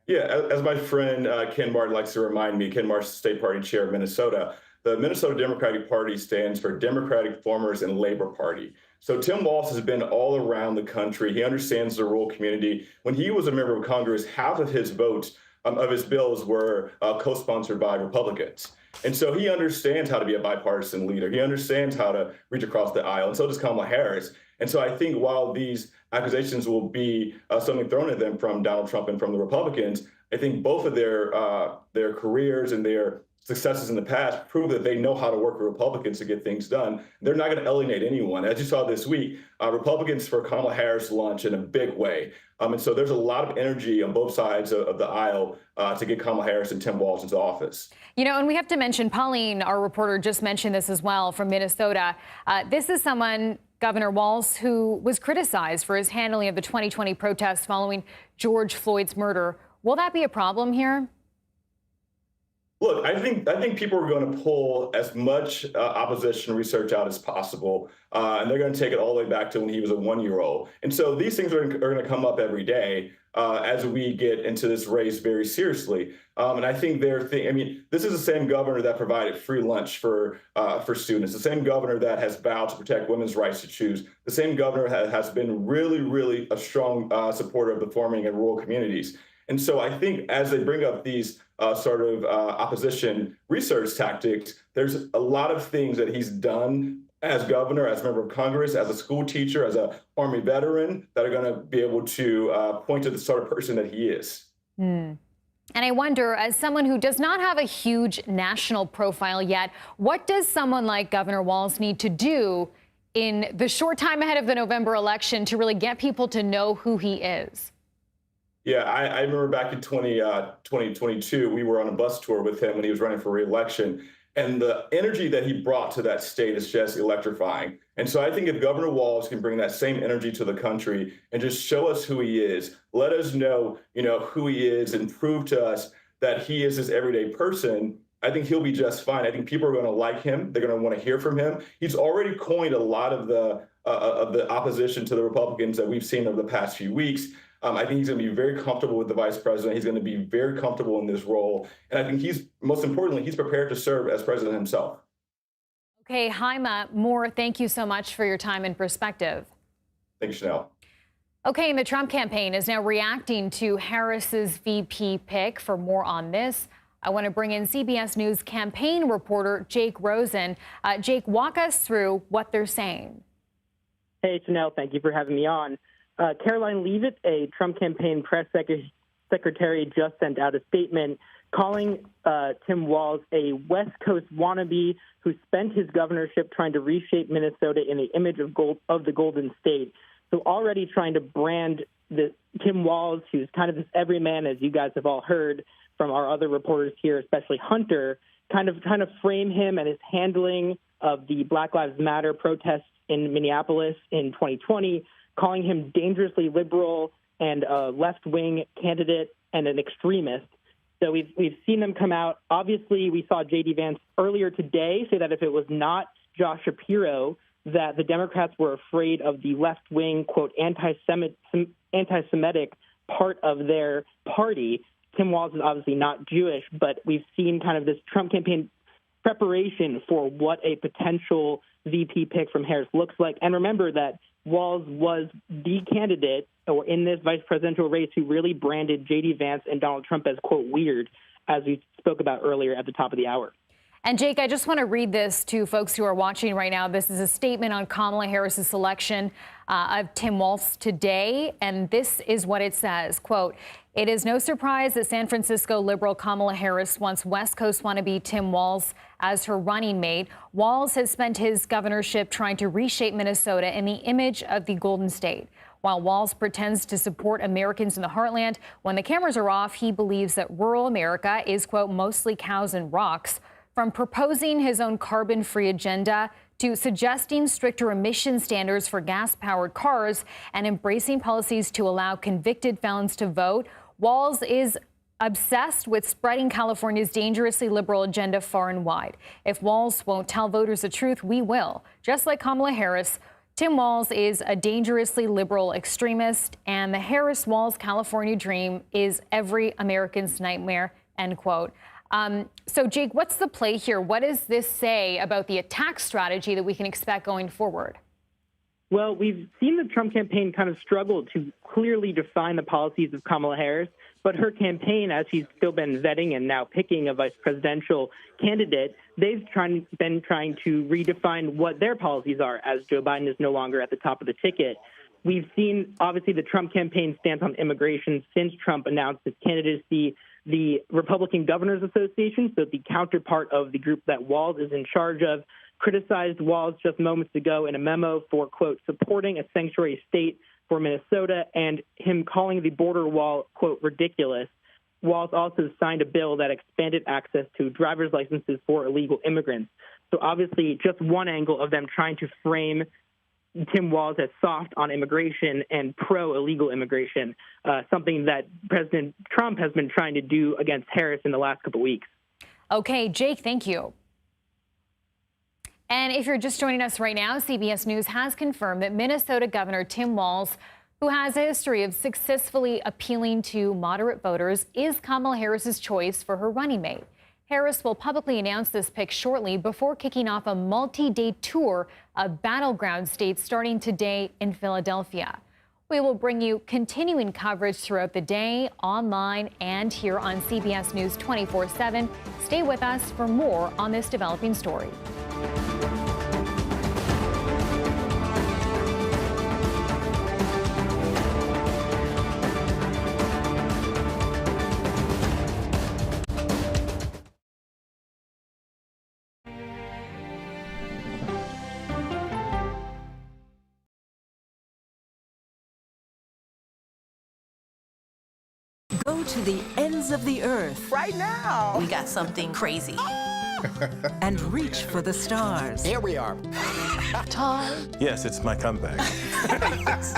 Yeah, as my friend Ken Martin likes to remind me, Ken Martin, state party chair of Minnesota, the Minnesota Democratic Party stands for Democratic Farmers and Labor Party. So Tim Walz has been all around the country. He understands the rural community. When he was a member of Congress, half of his votes of his bills were co-sponsored by Republicans. And so he understands how to be a bipartisan leader. He understands how to reach across the aisle, and so does Kamala Harris. And so I think while these accusations will be something thrown at them from Donald Trump and from the Republicans, I think both of their careers and their successes in the past prove that they know how to work with Republicans to get things done. They're not going to alienate anyone. As you saw this week, Republicans for Kamala Harris launched in a big way. And so there's a lot of energy on both sides of the aisle to get Kamala Harris and Tim Walz into office. You know, and we have to mention, Pauline, our reporter, just mentioned this as well from Minnesota. This is someone, Governor Walz, who was criticized for his handling of the 2020 protests following George Floyd's murder. Will that be a problem here? Look, I think people are going to pull as much opposition research out as possible, and they're going to take it all the way back to when he was a 1-year-old. And so these things are going to come up every day as we get into this race very seriously. And I think I mean, this is the same governor that provided free lunch for students, the same governor that has vowed to protect women's rights to choose, the same governor has been really, really a strong supporter of the farming and rural communities. And so I think as they bring up these opposition research tactics, there's a lot of things that he's done as governor, as a member of Congress, as a school teacher, as an Army veteran that are going to be able to point to the sort of person that he is. And I wonder, as someone who does not have a huge national profile yet, what does someone like Governor Walz need to do in the short time ahead of the November election to really get people to know who he is? Yeah, I remember back in 2022, we were on a bus tour with him when he was running for re-election. And the energy that he brought to that state is just electrifying. And so I think if Governor Walz can bring that same energy to the country and just show us who he is, let us know, who he is and prove to us that he is this everyday person, I think he'll be just fine. I think people are going to like him. They're going to want to hear from him. He's already coined a lot of the opposition to the Republicans that we've seen over the past few weeks. I think he's going to be very comfortable with the vice president. He's going to be very comfortable in this role. And I think most importantly, he's prepared to serve as president himself. Okay, Jaime Moore, thank you so much for your time and perspective. Thank you, Chanel. Okay, and the Trump campaign is now reacting to Harris's VP pick. For more on this, I want to bring in CBS News campaign reporter Jake Rosen. Jake, walk us through what they're saying. Hey, Chanel, thank you for having me on. Caroline Leavitt, a Trump campaign press secretary, just sent out a statement calling Tim Walz a West Coast wannabe who spent his governorship trying to reshape Minnesota in the image of the Golden State. So already trying to brand Tim Walz, who's kind of this everyman, as you guys have all heard from our other reporters here, especially Hunter, kind of frame him and his handling of the Black Lives Matter protests in Minneapolis in 2020, calling him dangerously liberal and a left-wing candidate and an extremist. So we've seen them come out. Obviously, we saw J.D. Vance earlier today say that if it was not Josh Shapiro, that the Democrats were afraid of the left-wing, quote, anti-Semitic part of their party. Tim Walz is obviously not Jewish, but we've seen kind of this Trump campaign preparation for what a potential VP pick from Harris looks like. And remember that Walz was the candidate or in this vice presidential race who really branded J.D. Vance and Donald Trump as, quote, weird, as we spoke about earlier at the top of the hour. And Jake, I just want to read this to folks who are watching right now. This is a statement on Kamala Harris's selection of Tim Walz today. And this is what it says, quote, "It is no surprise that San Francisco liberal Kamala Harris wants West Coast wannabe Tim Walz as her running mate. Walz has spent his governorship trying to reshape Minnesota in the image of the Golden State. While Walz pretends to support Americans in the heartland, when the cameras are off, he believes that rural America is, quote, mostly cows and rocks. From proposing his own carbon-free agenda to suggesting stricter emission standards for gas-powered cars and embracing policies to allow convicted felons to vote, Walz is obsessed with spreading California's dangerously liberal agenda far and wide. If Walz won't tell voters the truth, we will. Just like Kamala Harris, Tim Walz is a dangerously liberal extremist, and the Harris-Walz California dream is every American's nightmare," end quote. So, Jake, what's the play here? What does this say about the attack strategy that we can expect going forward? Well, we've seen the Trump campaign kind of struggle to clearly define the policies of Kamala Harris, but her campaign, as she's still been vetting and now picking a vice presidential candidate, they've been trying to redefine what their policies are, as Joe Biden is no longer at the top of the ticket. We've seen, obviously, the Trump campaign stance on immigration since Trump announced his candidacy. The Republican Governors Association, so the counterpart of the group that Walz is in charge of, criticized Walz just moments ago in a memo for, quote, supporting a sanctuary state for Minnesota and him calling the border wall, quote, ridiculous. Walz also signed a bill that expanded access to driver's licenses for illegal immigrants. So obviously just one angle of them trying to frame Tim Walz as soft on immigration and pro-illegal immigration, something that President Trump has been trying to do against Harris in the last couple of weeks. Okay, Jake, thank you. And if you're just joining us right now, CBS News has confirmed that Minnesota Governor Tim Walz, who has a history of successfully appealing to moderate voters, is Kamala Harris's choice for her running mate. Harris will publicly announce this pick shortly before kicking off a multi-day tour of battleground states starting today in Philadelphia. We will bring you continuing coverage throughout the day, online, and here on CBS News 24/7. Stay with us for more on this developing story. Go to the ends of the earth. Right now. We got something crazy. And reach for the stars. Here we are. Time. Yes, it's my comeback.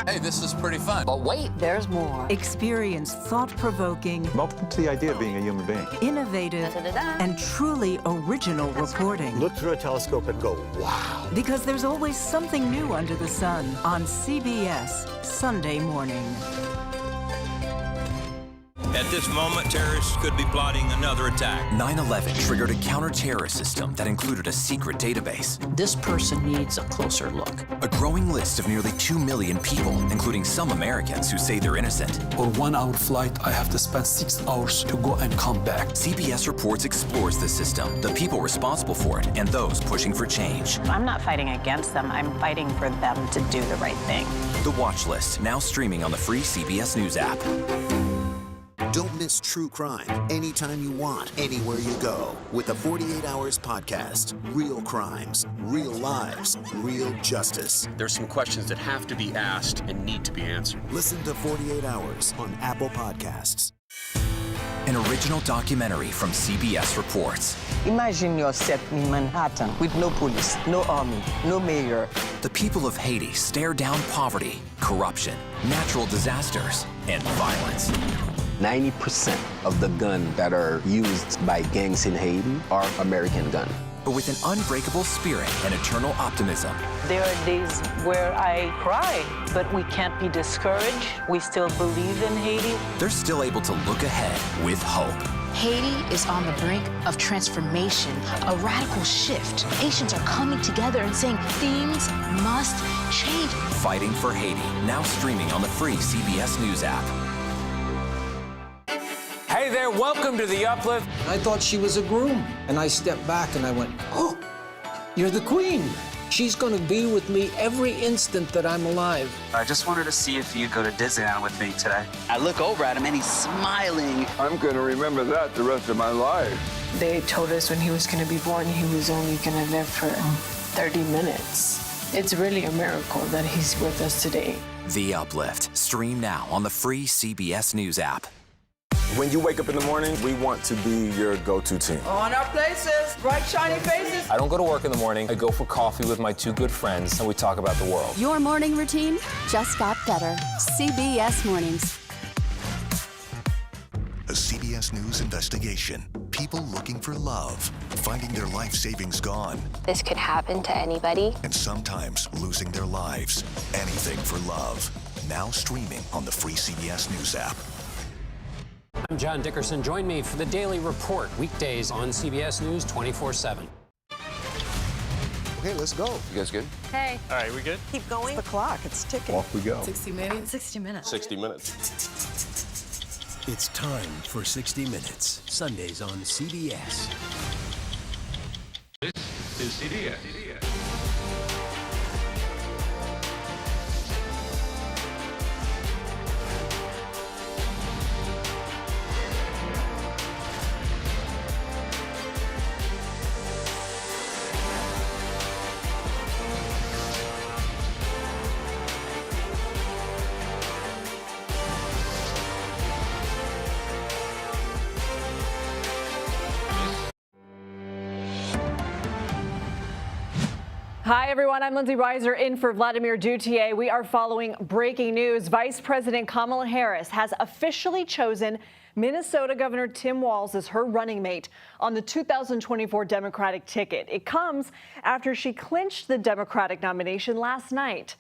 Hey, this is pretty fun. But wait, there's more. Experience thought-provoking, Welcome to the idea of being a human being. innovative, and truly original reporting. Look through a telescope and go, wow. Because there's always something new under the sun on CBS Sunday morning. At this moment, terrorists could be plotting another attack. 9/11 triggered a counter-terrorist system that included a secret database. This person needs a closer look. A growing list of nearly 2 million people, including some Americans who say they're innocent. For 1 hour flight, I have to spend 6 hours to go and come back. CBS Reports explores the system, the people responsible for it, and those pushing for change. I'm not fighting against them. I'm fighting for them to do the right thing. The Watch List, now streaming on the free CBS News app. Don't miss true crime anytime you want, anywhere you go. With the 48 Hours podcast. Real crimes, real lives, real justice. There's some questions that have to be asked and need to be answered. Listen to 48 Hours on Apple Podcasts. An original documentary from CBS Reports. Imagine yourself in Manhattan with no police, no army, no mayor. The people of Haiti stare down poverty, corruption, natural disasters, and violence. 90% of the guns that are used by gangs in Haiti are American guns. But with an unbreakable spirit and eternal optimism. There are days where I cry, but we can't be discouraged. We still believe in Haiti. They're still able to look ahead with hope. Haiti is on the brink of transformation, a radical shift. Nations are coming together and saying things must change. Fighting for Haiti, now streaming on the free CBS News app. Hey there, welcome to The Uplift. I thought she was a groom, and I stepped back and I went, oh, you're the queen. She's gonna be with me every instant that I'm alive. I just wanted to see if you'd go to Disneyland with me today. I look over at him and he's smiling. I'm gonna remember that the rest of my life. They told us when he was gonna be born, he was only gonna live for 30 minutes. It's really a miracle that he's with us today. The Uplift, stream now on the free CBS News app. When you wake up in the morning, we want to be your go-to team. On our places, bright, shiny faces. I don't go to work in the morning. I go for coffee with my two good friends, and we talk about the world. Your morning routine just got better. CBS Mornings. A CBS News investigation. People looking for love, finding their life savings gone. This could happen to anybody. And sometimes losing their lives. Anything for love. Now streaming on the free CBS News app. I'm John Dickerson. Join me for the Daily Report, weekdays on CBS News 24/7. Okay, let's go. You guys good? Hey. All right, we good? Keep going. The clock, it's ticking. Off we go. 60 minutes. 60 minutes. 60 minutes. It's time for 60 Minutes. Sundays on CBS. This is CBS. Hi, everyone. I'm Lindsay Reiser in for Vladimir Duthier. We are following breaking news. Vice President Kamala Harris has officially chosen Minnesota Governor Tim Walz is her running mate on the 2024 Democratic ticket. It comes after she clinched the Democratic nomination last night.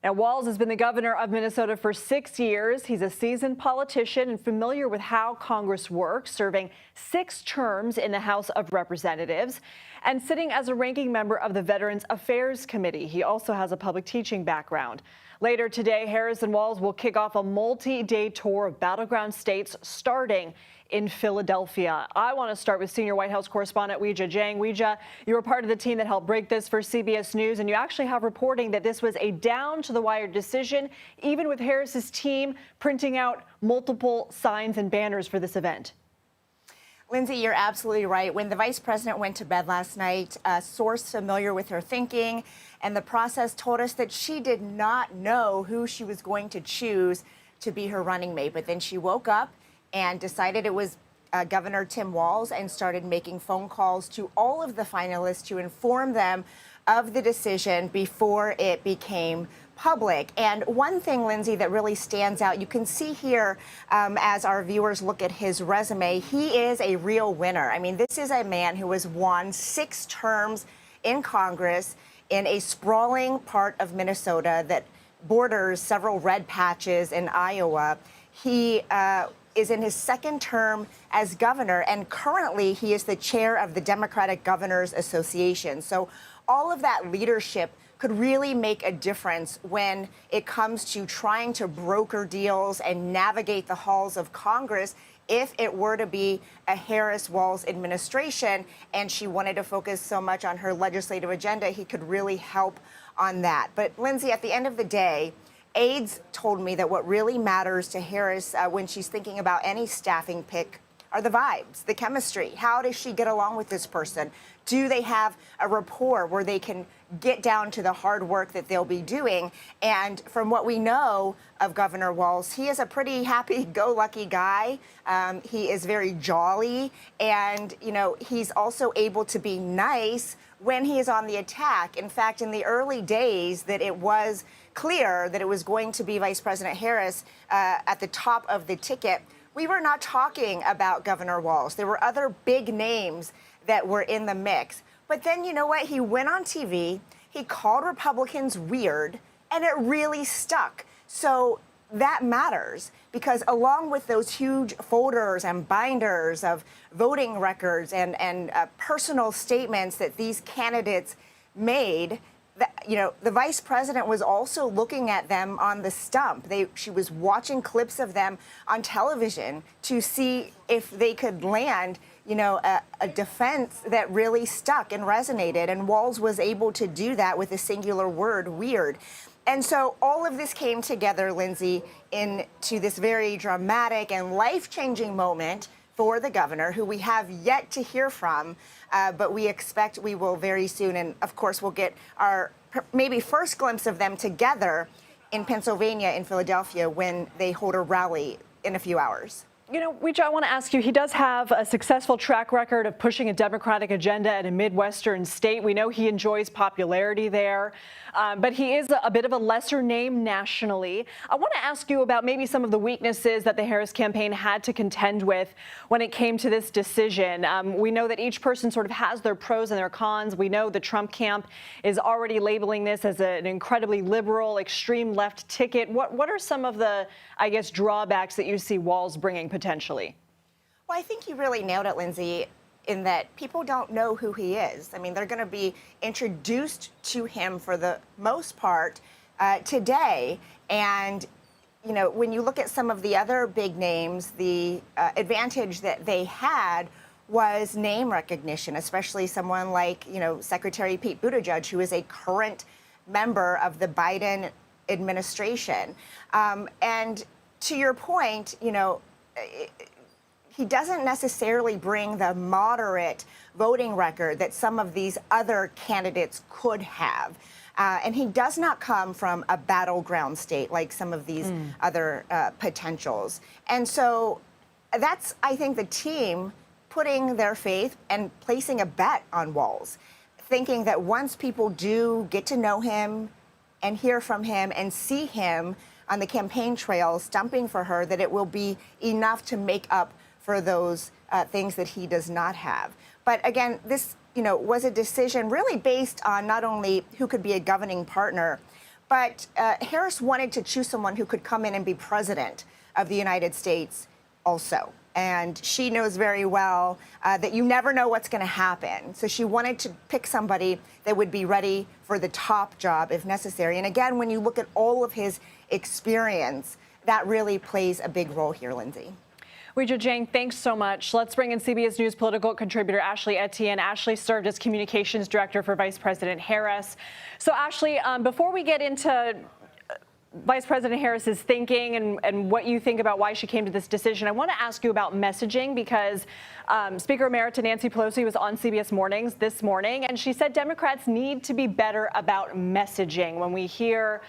Now, Walz has been the governor of Minnesota for 6 years. He's a seasoned politician and familiar with how Congress works, serving 6 terms in the House of Representatives and sitting as a ranking member of the Veterans Affairs Committee. He also has a public teaching background. Later today, Harris and Walz will kick off a multi-day tour of battleground states starting in Philadelphia. I want to start with senior White House correspondent Weijia Jiang. Weijia, you were part of the team that helped break this for CBS News, and you actually have reporting that this was a down-to-the-wire decision, even with Harris's team printing out multiple signs and banners for this event. Lindsay, you're absolutely right. When the vice president went to bed last night, a source familiar with her thinking and the process told us that she did not know who she was going to choose to be her running mate. But then she woke up and decided it was Governor Tim Walz and started making phone calls to all of the finalists to inform them of the decision before it became public. And one thing, Lindsay, that really stands out, you can see here as our viewers look at his resume, he is a real winner. I mean, this is a man who has won 6 terms in Congress in a sprawling part of Minnesota that borders several red patches in Iowa. He is in his 2nd term as governor, and currently he is the chair of the Democratic Governors Association. So all of that leadership could really make a difference when it comes to trying to broker deals and navigate the halls of Congress if it were to be a Harris-Walz administration and she wanted to focus so much on her legislative agenda. He could really help on that. But Lindsay, at the end of the day, aides told me that what really matters to Harris when she's thinking about any staffing pick are the vibes, the chemistry. How does she get along with this person? Do they have a rapport where they can get down to the hard work that they'll be doing? And from what we know of Governor Walz, he is a pretty happy-go-lucky guy. He is very jolly, and he's also able to be nice when he is on the attack. In fact, in the early days that it was clear that it was going to be Vice President Harris at the top of the ticket, we were not talking about Governor Walz. There were other big names that were in the mix. But then, you know what? He went on TV, he called Republicans weird, and it really stuck. So that matters, because along with those huge folders and binders of voting records and personal statements that these candidates made, the vice president was also looking at them on the stump. She was watching clips of them on television to see if they could land, a defense that really stuck and resonated. And Walz was able to do that with a singular word, weird. And so all of this came together, Lindsay, into this very dramatic and life-changing moment for the governor, who we have yet to hear from, but we expect we will very soon. And of course, we'll get our maybe first glimpse of them together in Pennsylvania, in Philadelphia, when they hold a rally in a few hours. Weijia, I want to ask you, he does have a successful track record of pushing a Democratic agenda in a Midwestern state. We know he enjoys popularity there, but he is a bit of a lesser name nationally. I want to ask you about maybe some of the weaknesses that the Harris campaign had to contend with when it came to this decision. We know that each person sort of has their pros and their cons. We know the Trump camp is already labeling this as an incredibly liberal, extreme left ticket. What are some of the, drawbacks that you see Walz bringing potentially? Well, I think you really nailed it, Lindsay, in that people don't know who he is. I mean, they're going to be introduced to him for the most part today. And, when you look at some of the other big names, the advantage that they had was name recognition, especially someone like, Secretary Pete Buttigieg, who is a current member of the Biden administration. And to your point, he doesn't necessarily bring the moderate voting record that some of these other candidates could have. And he does not come from a battleground state like some of these other potentials. And so that's, I think, the team putting their faith and placing a bet on Walz, thinking that once people do get to know him and hear from him and see him on the campaign trail stumping for her, that it will be enough to make up for those things that he does not have. But again, this, was a decision really based on not only who could be a governing partner, but Harris wanted to choose someone who could come in and be president of the United States also. And she knows very well that you never know what's going to happen. So she wanted to pick somebody that would be ready for the top job if necessary. And again, when you look at all of his experience, that really plays a big role here, Lindsay. Weijia Jiang, thanks so much. Let's bring in CBS News political contributor Ashley Etienne. Ashley served as communications director for Vice President Harris. So Ashley, before we get into Vice President Harris's thinking and what you think about why she came to this decision, I want to ask you about messaging because Speaker Emerita Nancy Pelosi was on CBS Mornings this morning, and she said Democrats need to be better about messaging. When we hear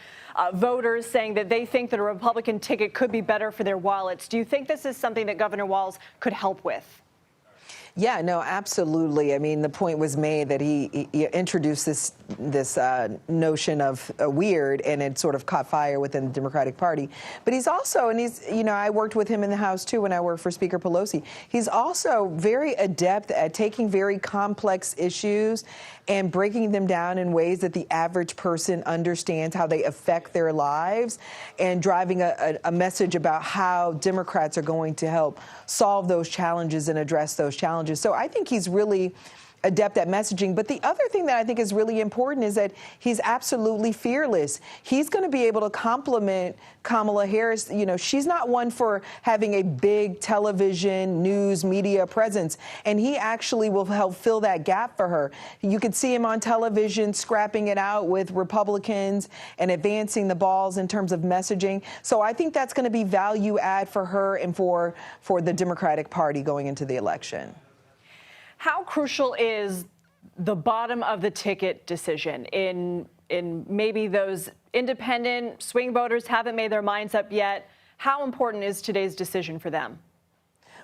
voters saying that they think that a Republican ticket could be better for their wallets, do you think this is something that Governor Walz could help with? Yeah, no, absolutely. I mean, the point was made that he introduced this notion of weird, and it sort of caught fire within the Democratic Party. But he's also, and he's, I worked with him in the House too when I worked for Speaker Pelosi. He's also very adept at taking very complex issues and breaking them down in ways that the average person understands how they affect their lives, and driving a message about how Democrats are going to help solve those challenges and address those challenges. So I think he's really adept at messaging. But the other thing that I think is really important is that he's absolutely fearless. He's going to be able to compliment Kamala Harris. She's not one for having a big television, news, media presence, and he actually will help fill that gap for her. You could see him on television scrapping it out with Republicans and advancing the balls in terms of messaging. So I think that's going to be value add for her and for the Democratic Party going into the election. How crucial is the bottom of the ticket decision in maybe those independent swing voters haven't made their minds up yet? How important is today's decision for them?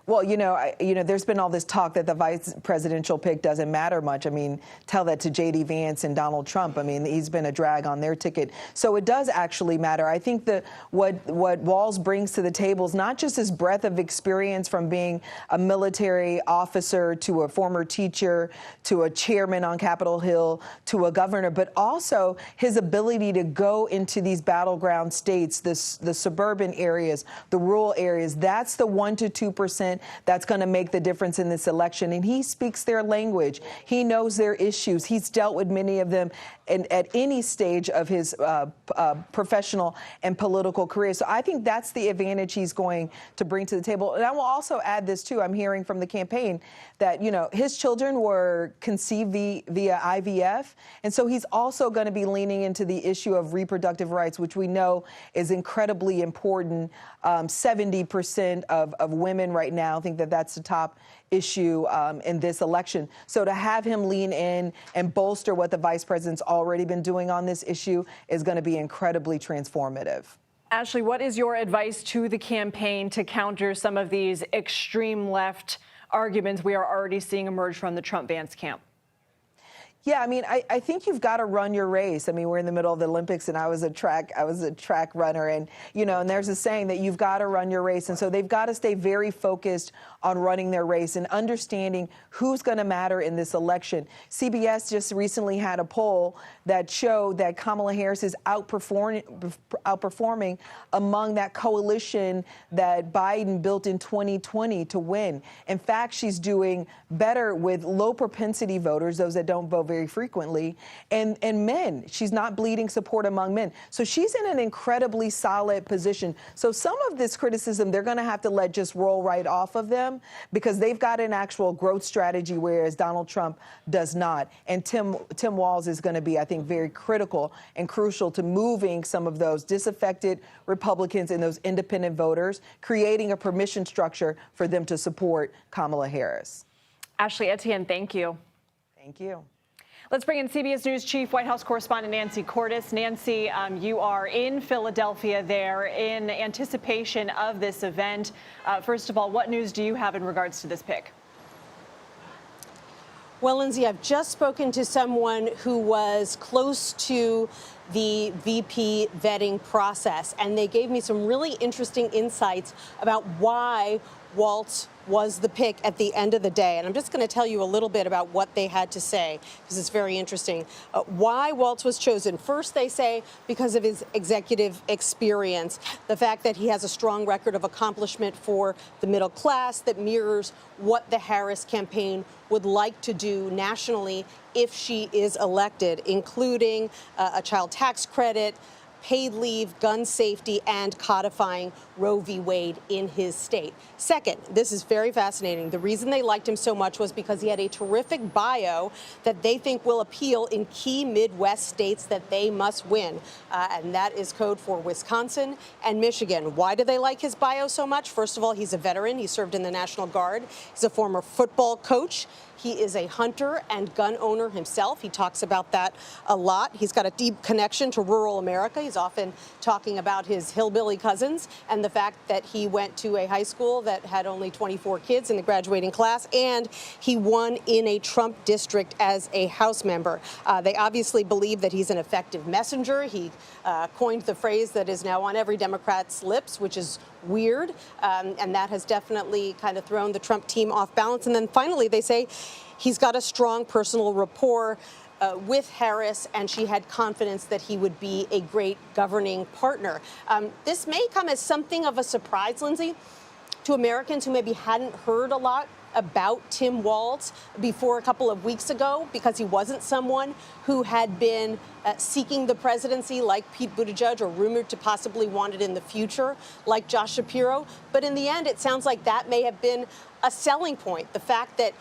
Well, there's been all this talk that the vice presidential pick doesn't matter much. I mean, tell that to J.D. Vance and Donald Trump. I mean, he's been a drag on their ticket. So it does actually matter. I think that what Walz brings to the table is not just his breadth of experience from being a military officer to a former teacher to a chairman on Capitol Hill to a governor, but also his ability to go into these battleground states, the suburban areas, the rural areas. That's the 1% to 2% that's going to make the difference in this election. And he speaks their language. He knows their issues. He's dealt with many of them at any stage of his professional and political career. So I think that's the advantage he's going to bring to the table. And I will also add this, too. I'm hearing from the campaign that, his children were conceived via IVF. And so he's also going to be leaning into the issue of reproductive rights, which we know is incredibly important. 70% of women right now think that that's the top issue in this election. So to have him lean in and bolster what the vice president's already been doing on this issue is going to be incredibly transformative. Ashley, what is your advice to the campaign to counter some of these extreme left arguments we are already seeing emerge from the Trump-Vance camp? Yeah, I mean, I think you've got to run your race. I mean, we're in the middle of the Olympics, and I was a track runner, and and there's a saying that you've got to run your race, and so they've got to stay very focused on running their race and understanding who's going to matter in this election. CBS just recently had a poll that showed that Kamala Harris is outperforming among that coalition that Biden built in 2020 to win. In fact, she's doing better with low propensity voters, those that don't vote very frequently, and men. She's not bleeding support among men. So she's in an incredibly solid position. So some of this criticism, they're going to have to let just roll right off of them because they've got an actual growth strategy, whereas Donald Trump does not. And Tim Walz is going to be, I think, very critical and crucial to moving some of those disaffected Republicans and those independent voters, creating a permission structure for them to support Kamala Harris. Ashley Etienne, thank you. Thank you. Let's bring in CBS News Chief White House correspondent Nancy Cordes. Nancy, you are in Philadelphia there in anticipation of this event. First of all, what news do you have in regards to this pick? Well, Lindsay, I've just spoken to someone who was close to the VP vetting process, and they gave me some really interesting insights about why Walz was the pick at the end of the day. And I'm just going to tell you a little bit about what they had to say, because it's very interesting. Why Walz was chosen. First, they say because of his executive experience, the fact that he has a strong record of accomplishment for the middle class that mirrors what the Harris campaign would like to do nationally if she is elected, including a child tax credit, paid leave, gun safety, and codifying Roe v. Wade in his state. Second, this is very fascinating. The reason they liked him so much was because he had a terrific bio that they think will appeal in key Midwest states that they must win. And that is code for Wisconsin and Michigan. Why do they like his bio so much? First of all, he's a veteran. He served in the National Guard. He's a former football coach. He is a hunter and gun owner himself. He talks about that a lot. He's got a deep connection to rural America. He's often talking about his hillbilly cousins and the fact that he went to a high school that had only 24 kids in the graduating class, and he won in a Trump district as a House member. They obviously believe that he's an effective messenger. He coined the phrase that is now on every Democrat's lips, which is weird, and that has definitely kind of thrown the Trump team off balance. And then finally, they say he's got a strong personal rapport with Harris, and she had confidence that he would be a great governing partner. This may come as something of a surprise, Lindsay, to Americans who maybe hadn't heard a lot about Tim Walz before a couple of weeks ago, because he wasn't someone who had been seeking the presidency like Pete Buttigieg, or rumored to possibly want it in the future like Josh Shapiro. But in the end, it sounds like that may have been a selling point. The fact that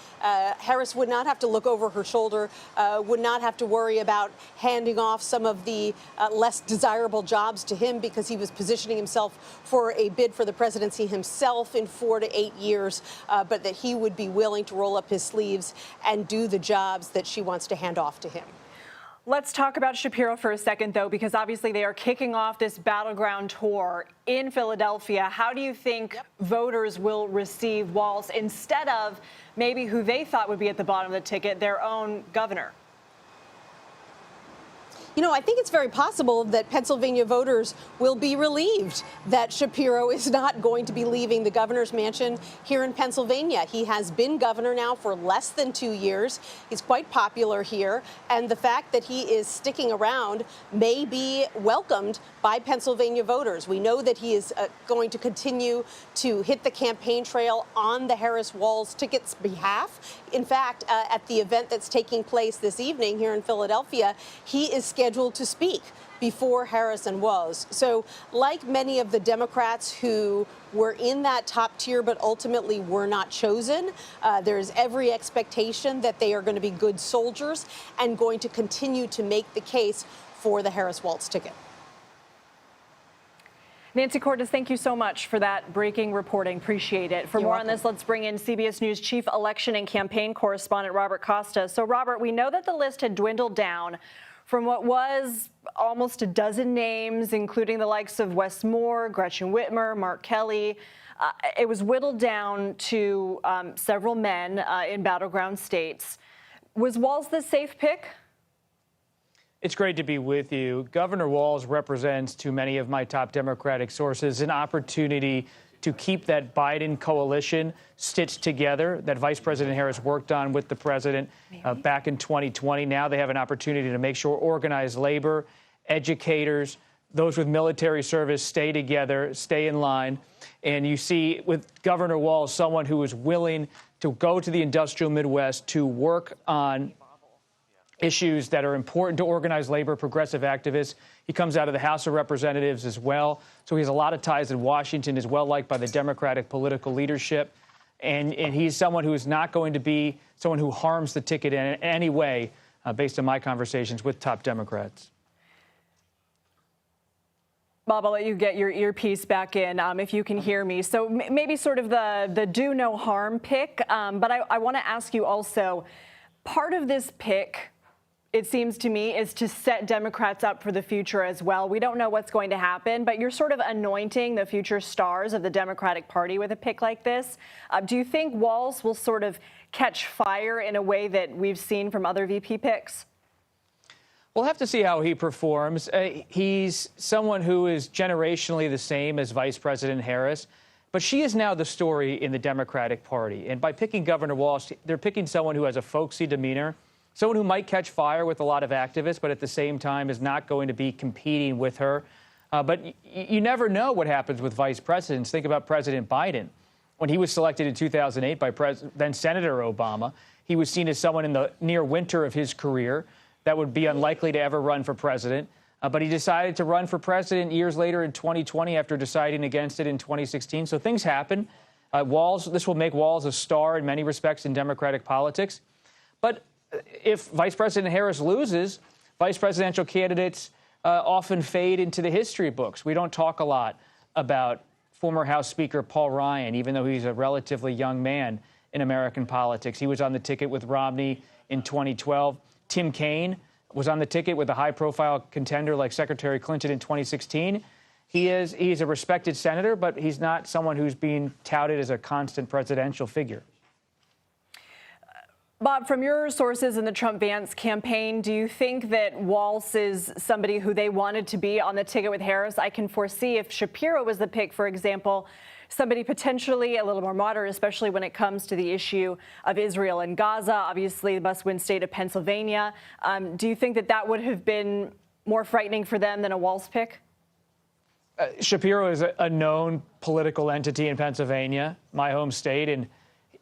Harris would not have to look over her shoulder, would not have to worry about handing off some of the less desirable jobs to him, because he was positioning himself for a bid for the presidency himself in 4 to 8 years, but that he would be willing to roll up his sleeves and do the jobs that she wants to hand off to him. Let's talk about Shapiro for a second, though, because obviously they are kicking off this battleground tour in Philadelphia. How do you think voters will receive Walz instead of maybe who they thought would be at the bottom of the ticket, their own governor? You know, I think it's very possible that Pennsylvania voters will be relieved that Shapiro is not going to be leaving the governor's mansion here in Pennsylvania. He has been governor now for less than 2 years. He's quite popular here. And the fact that he is sticking around may be welcomed by Pennsylvania voters. We know that he is going to continue to hit the campaign trail on the Harris-Walz ticket's behalf. In fact, at the event that's taking place this evening here in Philadelphia, he is scheduled to speak before Harris and Walz. So like many of the Democrats who were in that top tier but ultimately were not chosen, there's every expectation that they are going to be good soldiers and going to continue to make the case for the Harris-Walz ticket. Nancy Cordes, thank you so much for that breaking reporting. Appreciate it. For more on this, let's bring in CBS News Chief Election and Campaign Correspondent Robert Costa. So, Robert, we know that the list had dwindled down from what was almost a dozen names, including the likes of Wes Moore, Gretchen Whitmer, Mark Kelly. It was whittled down to several men in battleground states. Was Walz the safe pick? It's great to be with you. Governor Walz represents, to many of my top Democratic sources, an opportunity to keep that Biden coalition stitched together that Vice President Harris worked on with the president back in 2020. Now they have an opportunity to make sure organized labor, educators, those with military service stay together, stay in line. And you see with Governor Walz, someone who is willing to go to the industrial Midwest to work on issues that are important to organized labor, progressive activists. He comes out of the House of Representatives as well. So he has a lot of ties in Washington, is well liked by the Democratic political leadership. And he's someone who is not going to be someone who harms the ticket in any way, based on my conversations with top Democrats. Bob, I'll let you get your earpiece back in if you can hear me. So maybe sort of the do no harm pick. But I want to ask you also, part of this pick, it seems to me, is to set Democrats up for the future as well. We don't know what's going to happen, but you're sort of anointing the future stars of the Democratic Party with a pick like this. Do you think Walz will sort of catch fire in a way that we've seen from other VP picks? We'll have to see how he performs. He's someone who is generationally the same as Vice President Harris. But she is now the story in the Democratic Party. And by picking Governor Walz, they're picking someone who has a folksy demeanor, someone who might catch fire with a lot of activists, but at the same time is not going to be competing with her. But you never know what happens with vice presidents. Think about President Biden. When he was selected in 2008 by then Senator Obama, he was seen as someone in the near winter of his career that would be unlikely to ever run for president. But he decided to run for president years later in 2020 after deciding against it in 2016. So things happen. This will make Walz a star in many respects in Democratic politics. But if Vice President Harris loses, vice presidential candidates often fade into the history books. We don't talk a lot about former House Speaker Paul Ryan, even though he's a relatively young man in American politics. He was on the ticket with Romney in 2012. Tim Kaine was on the ticket with a high-profile contender like Secretary Clinton in 2016. He's a respected senator, but he's not someone who's being touted as a constant presidential figure. Bob, from your sources in the Trump-Vance campaign, do you think that Walz is somebody who they wanted to be on the ticket with Harris? I can foresee if Shapiro was the pick, for example, somebody potentially a little more moderate, especially when it comes to the issue of Israel and Gaza, obviously the must-win state of Pennsylvania. Do you think that that would have been more frightening for them than a Walz pick? Shapiro is a known political entity in Pennsylvania, my home state, and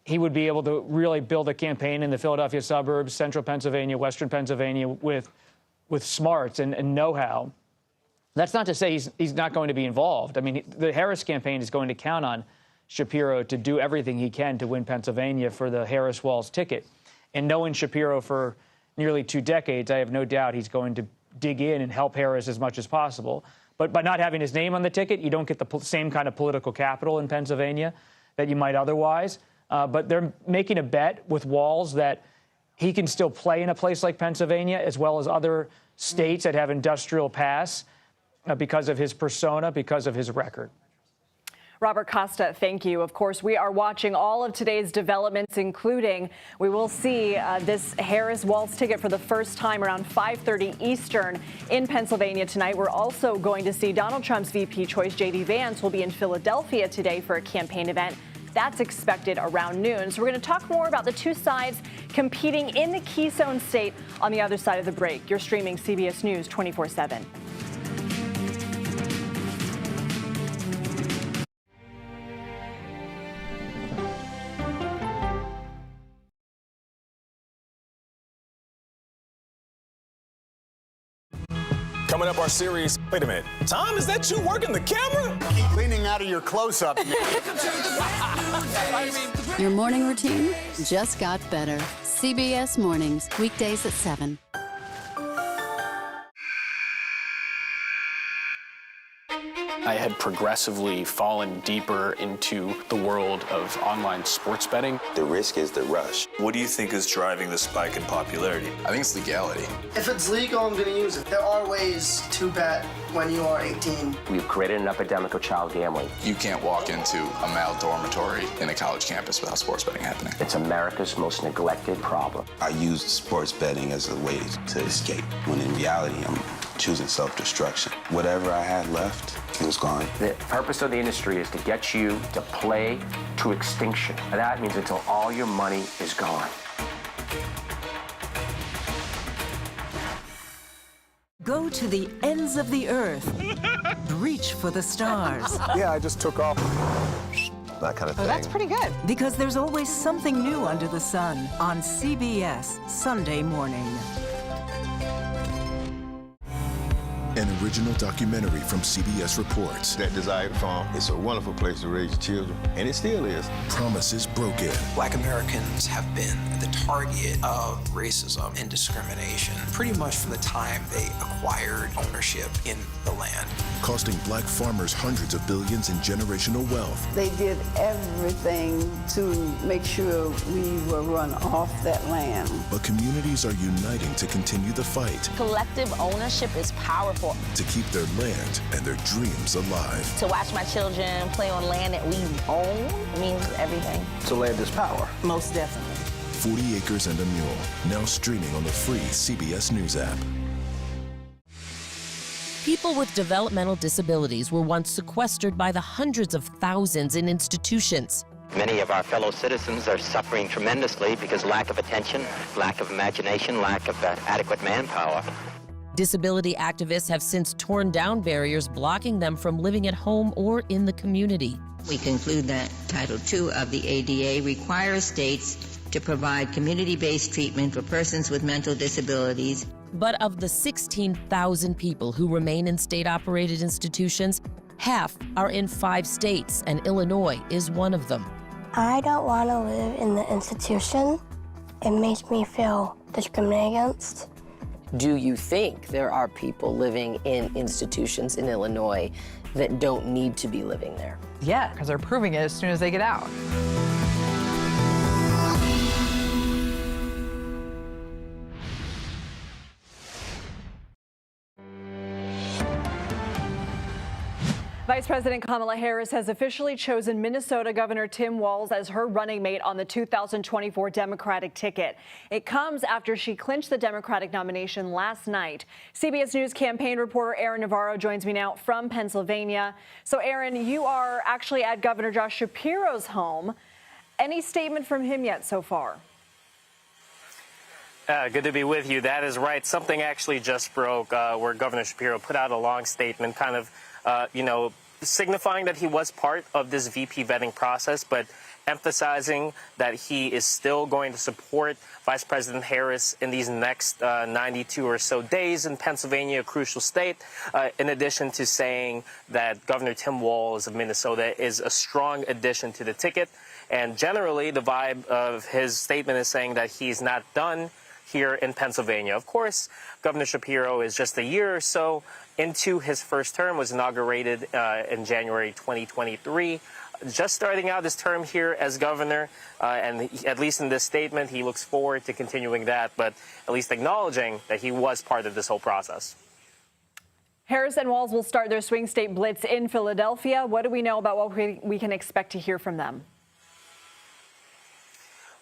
he would be able to really build a campaign in the Philadelphia suburbs, central Pennsylvania, western Pennsylvania with smarts and know-how. That's not to say he's not going to be involved. I mean, the Harris campaign is going to count on Shapiro to do everything he can to win Pennsylvania for the Harris-Walz ticket. And knowing Shapiro for nearly 2 decades, I have no doubt he's going to dig in and help Harris as much as possible. But by not having his name on the ticket, you don't get the same kind of political capital in Pennsylvania that you might otherwise. But they're making a bet with Walz that he can still play in a place like Pennsylvania as well as other states that have industrial pass because of his persona, because of his record. Robert Costa, thank you. Of course, we are watching all of today's developments, including we will see this Harris-Walz ticket for the first time around 5:30 Eastern in Pennsylvania tonight. We're also going to see Donald Trump's VP choice, J.D. Vance, will be in Philadelphia today for a campaign event. That's expected around noon. So we're going to talk more about the two sides competing in the Keystone State on the other side of the break. You're streaming CBS News 24/7. Coming up, our series. Wait a minute. Tom, is that you working the camera? Keep leaning out of your close-up. Your morning routine just got better. CBS Mornings, weekdays at 7. I had progressively fallen deeper into the world of online sports betting. The risk is the rush. What do you think is driving the spike in popularity? I think it's legality. If it's legal, I'm going to use it. There are ways to bet when you are 18. We've created an epidemic of child gambling. You can't walk into a male dormitory in a college campus without sports betting happening. It's America's most neglected problem. I used sports betting as a way to escape, when in reality, I'm choosing self-destruction. Whatever I had left, it was gone. The purpose of the industry is to get you to play to extinction. And that means until all your money is gone. Go to the ends of the earth. Reach for the stars. Yeah, I just took off. That kind of thing. Oh, that's pretty good. Because there's always something new under the sun on CBS Sunday morning. An original documentary from CBS Reports. That Desired Farm is a wonderful place to raise children, and it still is. Promises broken. Black Americans have been the target of racism and discrimination pretty much from the time they acquired ownership in the land. Costing black farmers hundreds of billions in generational wealth. They did everything to make sure we were run off that land. But communities are uniting to continue the fight. Collective ownership is powerful. To keep their land and their dreams alive. To watch my children play on land that we own means everything. So land is power. Most definitely. 40 Acres and a Mule, now streaming on the free CBS News app. People with developmental disabilities were once sequestered by the hundreds of thousands in institutions. Many of our fellow citizens are suffering tremendously because lack of attention, lack of imagination, lack of adequate manpower. Disability activists have since torn down barriers blocking them from living at home or in the community. We conclude that Title II of the ADA requires states to provide community-based treatment for persons with mental disabilities. But of the 16,000 people who remain in state-operated institutions, half are in 5 states, and Illinois is one of them. I don't want to live in the institution. It makes me feel discriminated against. Do you think there are people living in institutions in Illinois that don't need to be living there? Yeah, because they're proving it as soon as they get out. Vice President Kamala Harris has officially chosen Minnesota Governor Tim Walz as her running mate on the 2024 Democratic ticket. It comes after she clinched the Democratic nomination last night. CBS News campaign reporter Aaron Navarro joins me now from Pennsylvania. So, Aaron, you are actually at Governor Josh Shapiro's home. Any statement from him yet so far? Good to be with you. That is right. Something actually just broke where Governor Shapiro put out a long statement kind of signifying that he was part of this VP vetting process, but emphasizing that he is still going to support Vice President Harris in these next 92 or so days in Pennsylvania, a crucial state, in addition to saying that Governor Tim Walz of Minnesota is a strong addition to the ticket. And generally, the vibe of his statement is saying that he's not done here in Pennsylvania. Of course, Governor Shapiro is just a year or so into his first term, was inaugurated in January 2023. Just starting out his term here as governor, and at least in this statement, he looks forward to continuing that, but at least acknowledging that he was part of this whole process. Harris and Walz will start their swing state blitz in Philadelphia. What do we know about what we can expect to hear from them?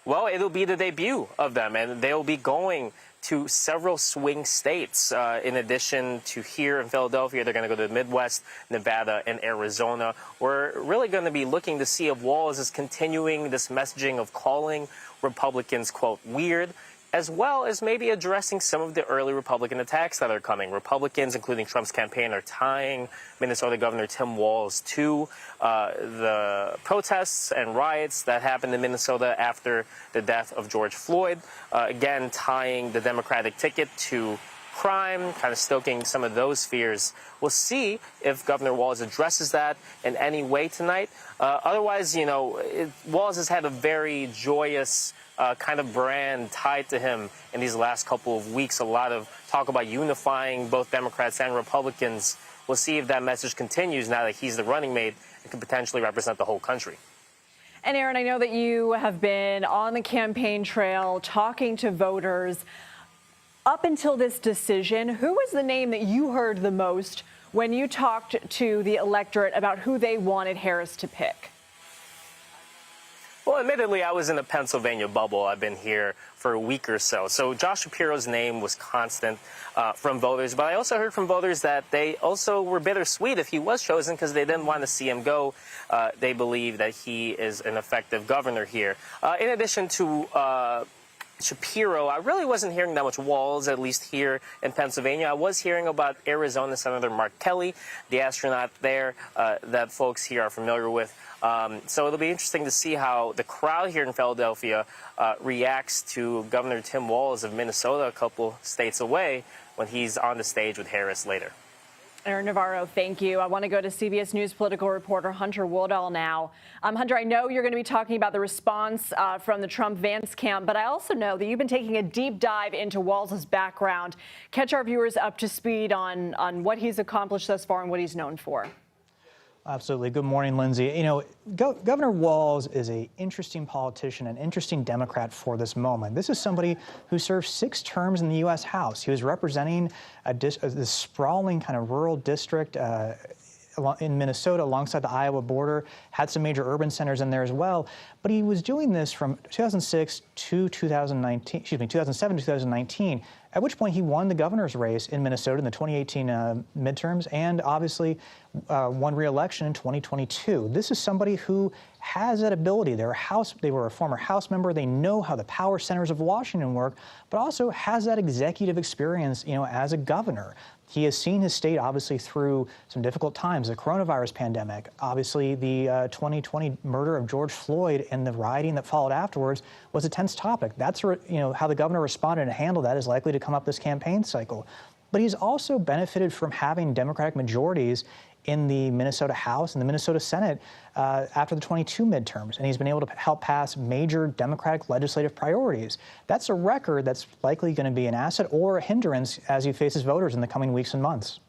Well, it'll be the debut of them, and they'll be going to several swing states. In addition to here in Philadelphia, they're going to go to the Midwest, Nevada, and Arizona. We're really going to be looking to see if Walz is continuing this messaging of calling Republicans, quote, weird, as well as maybe addressing some of the early Republican attacks that are coming. Republicans, including Trump's campaign, are tying Minnesota Governor Tim Walz to the protests and riots that happened in Minnesota after the death of George Floyd. Again, tying the Democratic ticket to crime, kind of stoking some of those fears. We'll see if Governor Walz addresses that in any way tonight. Otherwise, Walz has had a very joyous kind of brand tied to him in these last couple of weeks. A lot of talk about unifying both Democrats and Republicans. We'll see if that message continues now that he's the running mate and could potentially represent the whole country. And Aaron, I know that you have been on the campaign trail talking to voters. Up until this decision, who was the name that you heard the most when you talked to the electorate about who they wanted Harris to pick? Well, admittedly, I was in the Pennsylvania bubble. I've been here for a week or so. So Josh Shapiro's name was constant from voters. But I also heard from voters that they also were bittersweet if he was chosen because they didn't want to see him go. They believe that he is an effective governor here. In addition to Shapiro, I really wasn't hearing that much Walz, at least here in Pennsylvania. I was hearing about Arizona Senator Mark Kelly, the astronaut there that folks here are familiar with. So it'll be interesting to see how the crowd here in Philadelphia reacts to Governor Tim Walz of Minnesota, a couple states away, when he's on the stage with Harris later. Aaron Navarro, thank you. I want to go to CBS News political reporter Hunter Woodall now. Hunter, I know you're going to be talking about the response from the Trump-Vance camp, but I also know that you've been taking a deep dive into Walz's background. Catch our viewers up to speed on what he's accomplished thus far and what he's known for. Absolutely. Good morning, Lindsay. Governor Walz is an interesting politician, an interesting Democrat for this moment. This is somebody who served 6 terms in the U.S. House. He was representing this sprawling kind of rural district in Minnesota alongside the Iowa border, had some major urban centers in there as well. But he was doing this from 2006 to 2019, 2007 to 2019, at which point he won the governor's race in Minnesota in the 2018 midterms and obviously won re-election in 2022. This is somebody who has that ability. They were a former House member. They know how the power centers of Washington work, but also has that executive experience, as a governor. He has seen his state, obviously, through some difficult times, the coronavirus pandemic, obviously the 2020 murder of George Floyd, and the rioting that followed afterwards was a tense topic. That's how the governor responded and handled that is likely to come up this campaign cycle. But he's also benefited from having Democratic majorities in the Minnesota House and the Minnesota Senate after the 22 midterms, and he's been able to help pass major Democratic legislative priorities. That's a record that's likely going to be an asset or a hindrance as he faces voters in the coming weeks and months.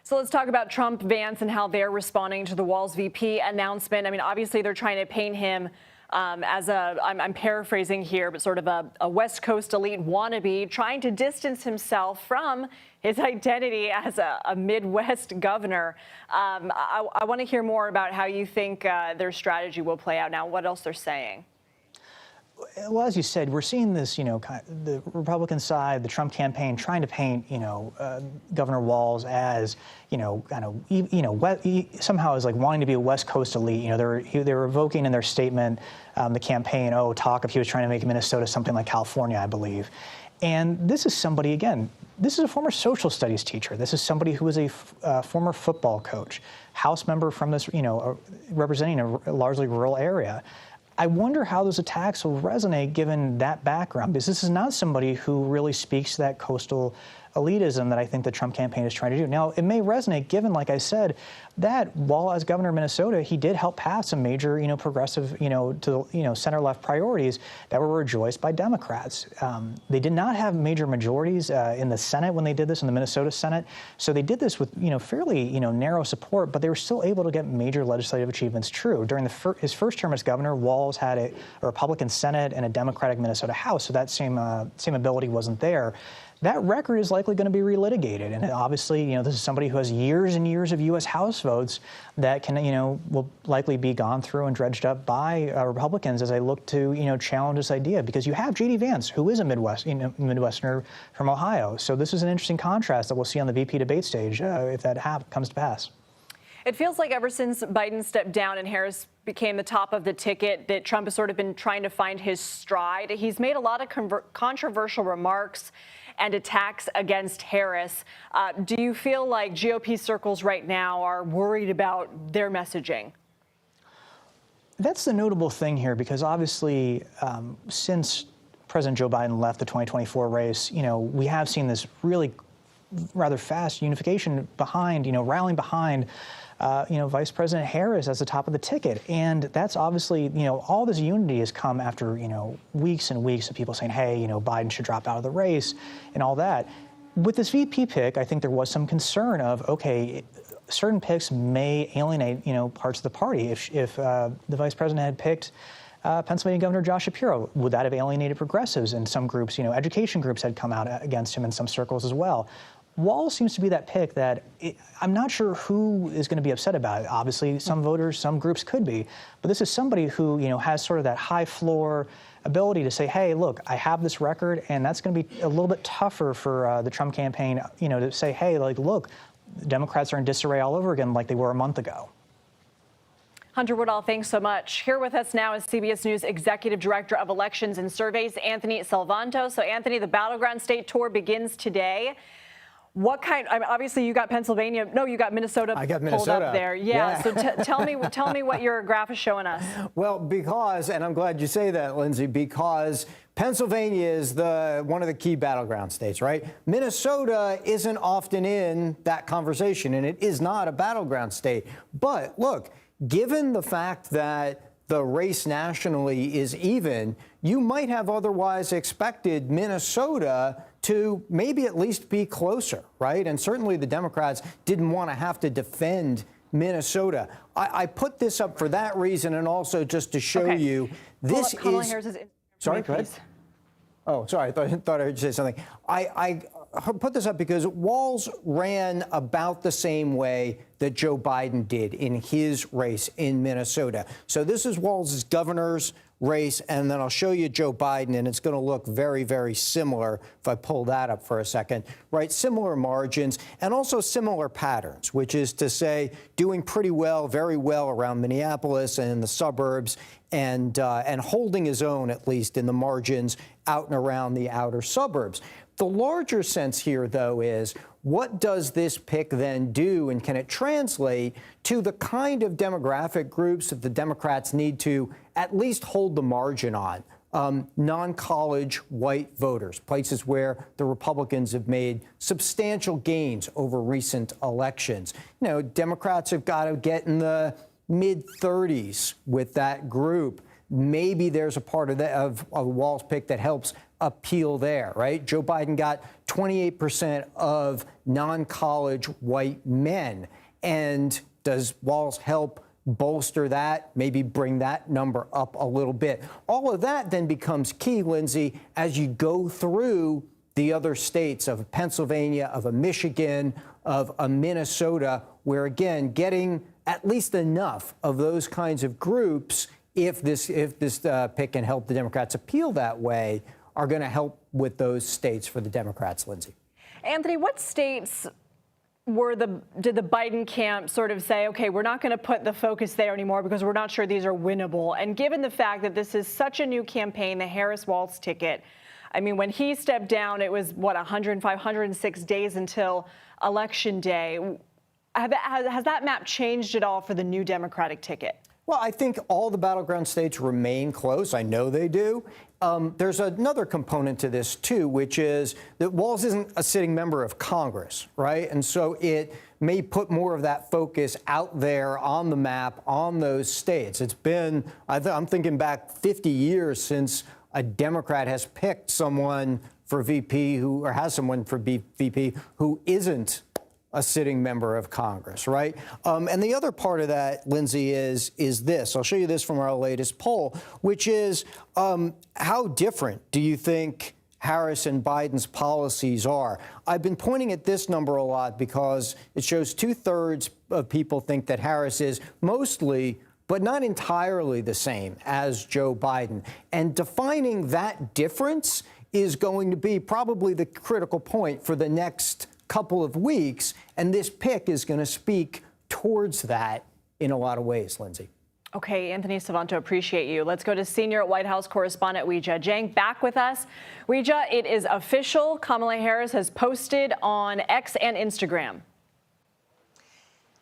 So let's talk about Trump, Vance, and how they're responding to the Walz VP announcement. I mean, obviously they're trying to paint him as I'm paraphrasing here, but sort of a West Coast elite wannabe, trying to distance himself from his identity as a Midwest governor. I want to hear more about how you think their strategy will play out now, what else they're saying. Well, as you said, we're seeing this, the Republican side, the Trump campaign, trying to paint, Governor Walz as, somehow as like wanting to be a West Coast elite. They were evoking in their statement, the campaign, talk of he was trying to make Minnesota something like California, I believe. And this is somebody, again, this is a former social studies teacher. This is somebody who was a former football coach, House member from this, representing a largely rural area. I wonder how those attacks will resonate given that background, because this is not somebody who really speaks to that coastal elitism that I think the Trump campaign is trying to do. Now, it may resonate given, like I said, that while as governor of Minnesota, he did help pass some major, progressive, center-left priorities that were rejoiced by Democrats. They did not have major majorities in the Senate when they did this, in the Minnesota Senate. So they did this with, fairly, narrow support, but they were still able to get major legislative achievements true. During his first term as governor, Walz had a Republican Senate and a Democratic Minnesota House, so that same ability wasn't there. That record is likely going to be relitigated. And obviously, this is somebody who has years and years of U.S. House votes that can, will likely be gone through and dredged up by Republicans as they look to, challenge this idea. Because you have J.D. Vance, who is a Midwesterner from Ohio. So this is an interesting contrast that we'll see on the VP debate stage if that comes to pass. It feels like ever since Biden stepped down and Harris became the top of the ticket that Trump has sort of been trying to find his stride. He's made a lot of controversial remarks and attacks against Harris. Do you feel like GOP circles right now are worried about their messaging? That's the notable thing here, because obviously since President Joe Biden left the 2024 race, we have seen this really rather fast unification behind, rallying behind Vice President Harris as the top of the ticket. And that's obviously, all this unity has come after, weeks and weeks of people saying, hey, Biden should drop out of the race and all that. With this VP pick, I think there was some concern of, okay, certain picks may alienate, parts of the party. If the Vice President had picked Pennsylvania Governor Josh Shapiro, would that have alienated progressives? And some groups, education groups had come out against him in some circles as well. Walz seems to be that pick that I'm not sure who is going to be upset about it. Obviously, some voters, some groups could be. But this is somebody who, has sort of that high floor ability to say, hey, look, I have this record, and that's going to be a little bit tougher for the Trump campaign, to say, hey, look, Democrats are in disarray all over again like they were a month ago. Hunter Woodall, thanks so much. Here with us now is CBS News Executive Director of Elections and Surveys, Anthony Salvanto. So, Anthony, the Battleground State Tour begins today. What kind? Obviously, you got Pennsylvania. No, you got Minnesota. I got pulled Minnesota up there. Yeah. So tell me what your graph is showing us. Well, because, and I'm glad you say that, Lindsay, because Pennsylvania is one of the key battleground states, right? Minnesota isn't often in that conversation, and it is not a battleground state. But look, given the fact that the race nationally is even, you might have otherwise expected Minnesota to maybe at least be closer, right? And certainly the Democrats didn't want to have to defend Minnesota. I put this up for that reason, and also just to show you this is. Kamala Harris's Sorry, go ahead. Oh, sorry. I thought I heard you say something. put this up because Walz ran about the same way that Joe Biden did in his race in Minnesota. So this is Walz's governor's race, and then I'll show you Joe Biden, and it's going to look very, very similar if I pull that up for a second, right? Similar margins and also similar patterns, which is to say doing pretty well, very well around Minneapolis and in the suburbs, and holding his own, at least in the margins out and around the outer suburbs. The larger sense here, though, is what does this pick then do, and can it translate to the kind of demographic groups that the Democrats need to at least hold the margin on? Non-college white voters, places where the Republicans have made substantial gains over recent elections. You know, Democrats have got to get in the mid-30s with that group. Maybe there's a part of a Walz pick that helps appeal there, right? Joe Biden got 28% of non-college white men. And does Walz help bolster that, maybe bring that number up a little bit? All of that then becomes key, Lindsay, as you go through the other states of Pennsylvania, of a Michigan, of a Minnesota, where, again, getting at least enough of those kinds of groups, if this pick can help the Democrats appeal that way, are going to help with those states for the Democrats, Lindsay. Anthony, what states did the Biden camp sort of say, okay, we're not going to put the focus there anymore because we're not sure these are winnable? And given the fact that this is such a new campaign, the Harris-Walz ticket, I mean, when he stepped down, it was, 105, 106 days until Election Day. Has that map changed at all for the new Democratic ticket? Well, I think all the battleground states remain close. I know they do. There's another component to this, too, which is that Walz isn't a sitting member of Congress, right? And so it may put more of that focus out there on the map on those states. It's been, I'm thinking back 50 years since a Democrat has picked someone for VP or has someone for VP who isn't a sitting member of Congress, right? And the other part of that, Lindsay, is this. I'll show you this from our latest poll, which is how different do you think Harris and Biden's policies are? I've been pointing at this number a lot because it shows 2/3 of people think that Harris is mostly, but not entirely, the same as Joe Biden. And defining that difference is going to be probably the critical point for the next couple of weeks, and this pick is going to speak towards that in a lot of ways, Lindsay. Okay, Anthony Savanto, appreciate you. Let's go to senior White House correspondent Weijia Jiang back with us. Weijia, it is official. Kamala Harris has posted on X and Instagram.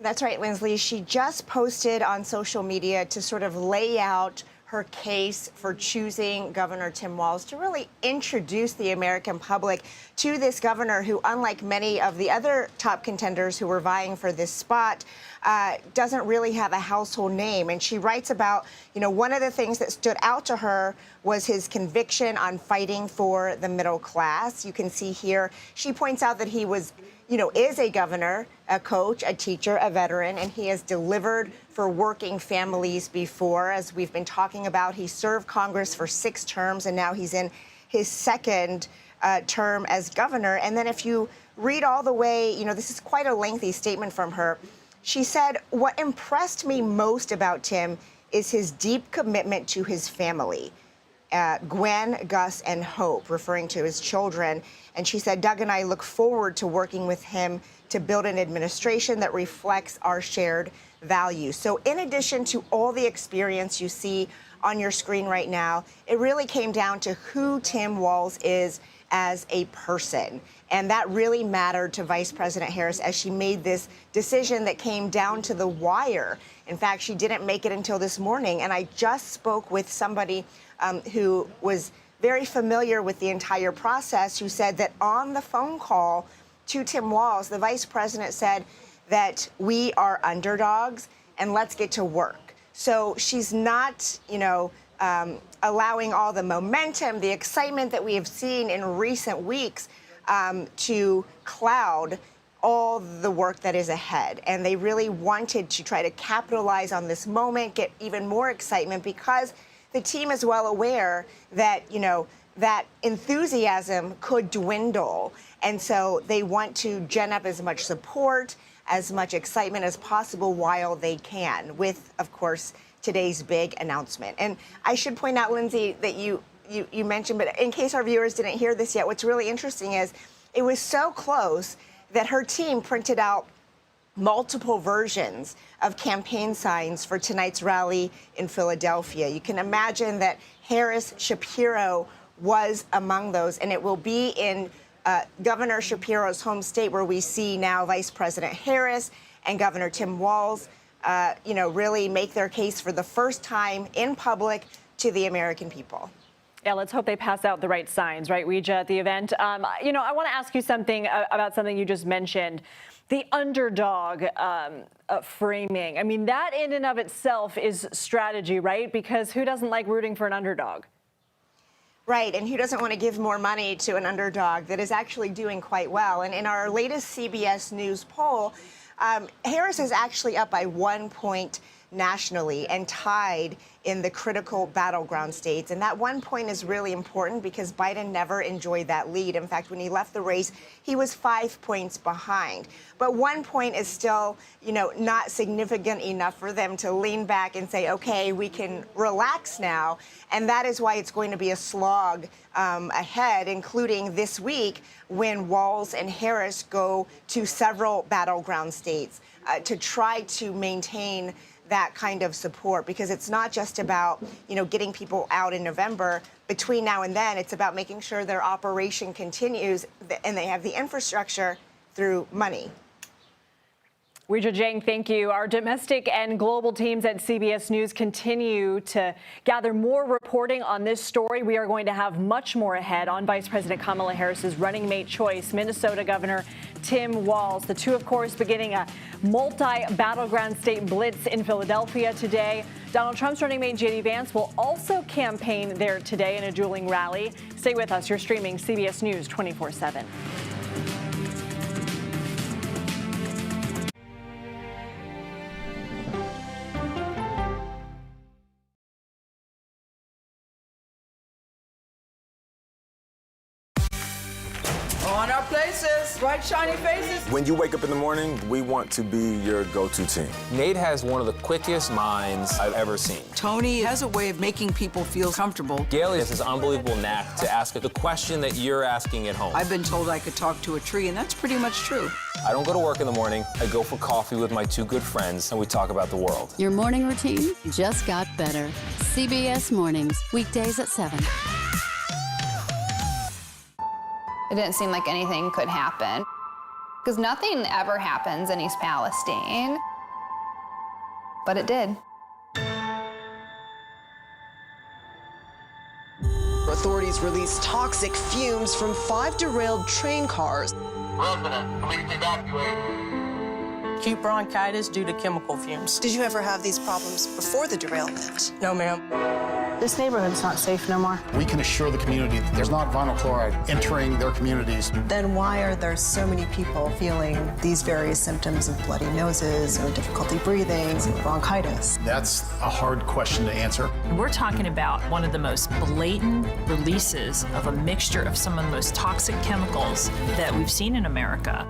That's right, Lindsay. She just posted on social media to sort of lay out her case for choosing Governor Tim Walz, to really introduce the American public to this governor who, unlike many of the other top contenders who were vying for this spot, doesn't really have a household name. And she writes about, one of the things that stood out to her was his conviction on fighting for the middle class. You can see here, she points out that he was, is a governor, a coach, a teacher, a veteran, and he has delivered for working families before. As we've been talking about, he served Congress for 6 terms, and now he's in his second term as governor. And then if you read all the way, this is quite a lengthy statement from her. She said, "What impressed me most about Tim is his deep commitment to his family. Gwen, Gus, and Hope," referring to his children. And she said, "Doug and I look forward to working with him to build an administration that reflects our shared values." So in addition to all the experience you see on your screen right now, it really came down to who Tim Walz is as a person. And that really mattered to Vice President Harris as she made this decision that came down to the wire. In fact, she didn't make it until this morning. And I just spoke with somebody who was very familiar with the entire process, who said that on the phone call to Tim Walz, the vice president said that we are underdogs and let's get to work. So she's not, allowing all the momentum, the excitement that we have seen in recent weeks to cloud all the work that is ahead. And they really wanted to try to capitalize on this moment, get even more excitement, because the team is well aware that, that enthusiasm could dwindle. And so they want to gen up as much support, as much excitement as possible while they can, with, of course, today's big announcement. And I should point out, Lindsay, that you mentioned, but in case our viewers didn't hear this yet, what's really interesting is it was so close that her team printed out multiple versions of campaign signs for tonight's rally in Philadelphia. You can imagine that Harris Shapiro was among those, and it will be in Governor Shapiro's home state, where we see now Vice President Harris and Governor Tim Walz, really make their case for the first time in public to the American people. Yeah, let's hope they pass out the right signs, right, Weija, at the event. I want to ask you something about something you just mentioned, the underdog framing. I mean, that in and of itself is strategy, right? Because who doesn't like rooting for an underdog? Right, and who doesn't want to give more money to an underdog that is actually doing quite well? And in our latest CBS News poll, Harris is actually up by 1 point nationally and tied in the critical battleground states. And that 1 point is really important because Biden never enjoyed that lead. In fact, when he left the race, he was 5 points behind. But 1 point is still, not significant enough for them to lean back and say, okay, we can relax now. And that is why it's going to be a slog ahead, including this week when Walz and Harris go to several battleground states to try to maintain that kind of support, because it's not just about, getting people out in November. Between now and then, it's about making sure their operation continues and they have the infrastructure through money. Weija Jiang, thank you. Our domestic and global teams at CBS News continue to gather more reporting on this story. We are going to have much more ahead on Vice President Kamala Harris's running mate choice, Minnesota Governor Tim Walz. The two, of course, beginning a multi-battleground state blitz in Philadelphia today. Donald Trump's running mate, J.D. Vance, will also campaign there today in a dueling rally. Stay with us. You're streaming CBS News 24/7. On our places, bright, shiny faces. When you wake up in the morning, we want to be your go-to team. Nate has one of the quickest minds I've ever seen. Tony has a way of making people feel comfortable. Gail has this unbelievable knack to ask the question that you're asking at home. I've been told I could talk to a tree, and that's pretty much true. I don't go to work in the morning. I go for coffee with my two good friends, and we talk about the world. Your morning routine just got better. CBS Mornings, weekdays at 7. It didn't seem like anything could happen, because nothing ever happens in East Palestine, but it did. Authorities released toxic fumes from 5 derailed train cars. Resident, please evacuate. Acute bronchitis due to chemical fumes. Did you ever have these problems before the derailment? No, ma'am. This neighborhood's not safe no more. We can assure the community that there's not vinyl chloride entering their communities. Then why are there so many people feeling these various symptoms of bloody noses or difficulty breathing, bronchitis? That's a hard question to answer. We're talking about one of the most blatant releases of a mixture of some of the most toxic chemicals that we've seen in America.